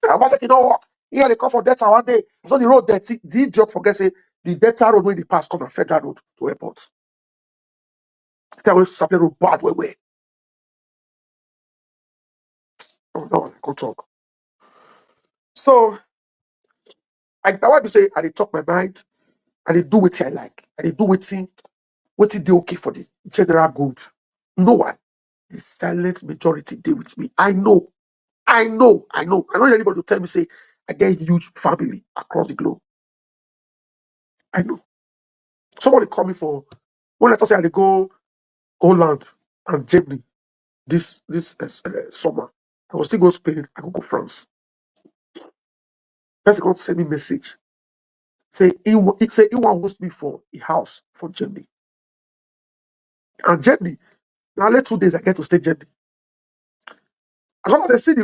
A: Obaseki don't work. Here they come for Delta one day. So the road dirty. The idiot forget say the Delta road when they pass come on Federal Road to airport. Tell us something road bad way. Oh no, I can't talk. So I why be say I dey talk my mind, I dey do what I like, I dey do what they okay for the general good. No one. The silent majority deal with me. I know. I don't need anybody to tell me say I get a huge family across the globe. I know. Somebody call me for when I say I dey go Holland and Germany this summer. I will still go Spain, I will go France. Person going to send me message. Say he want host me for a house for Germany. And Germany, now let 2 days I get to stay Germany. As long as I see the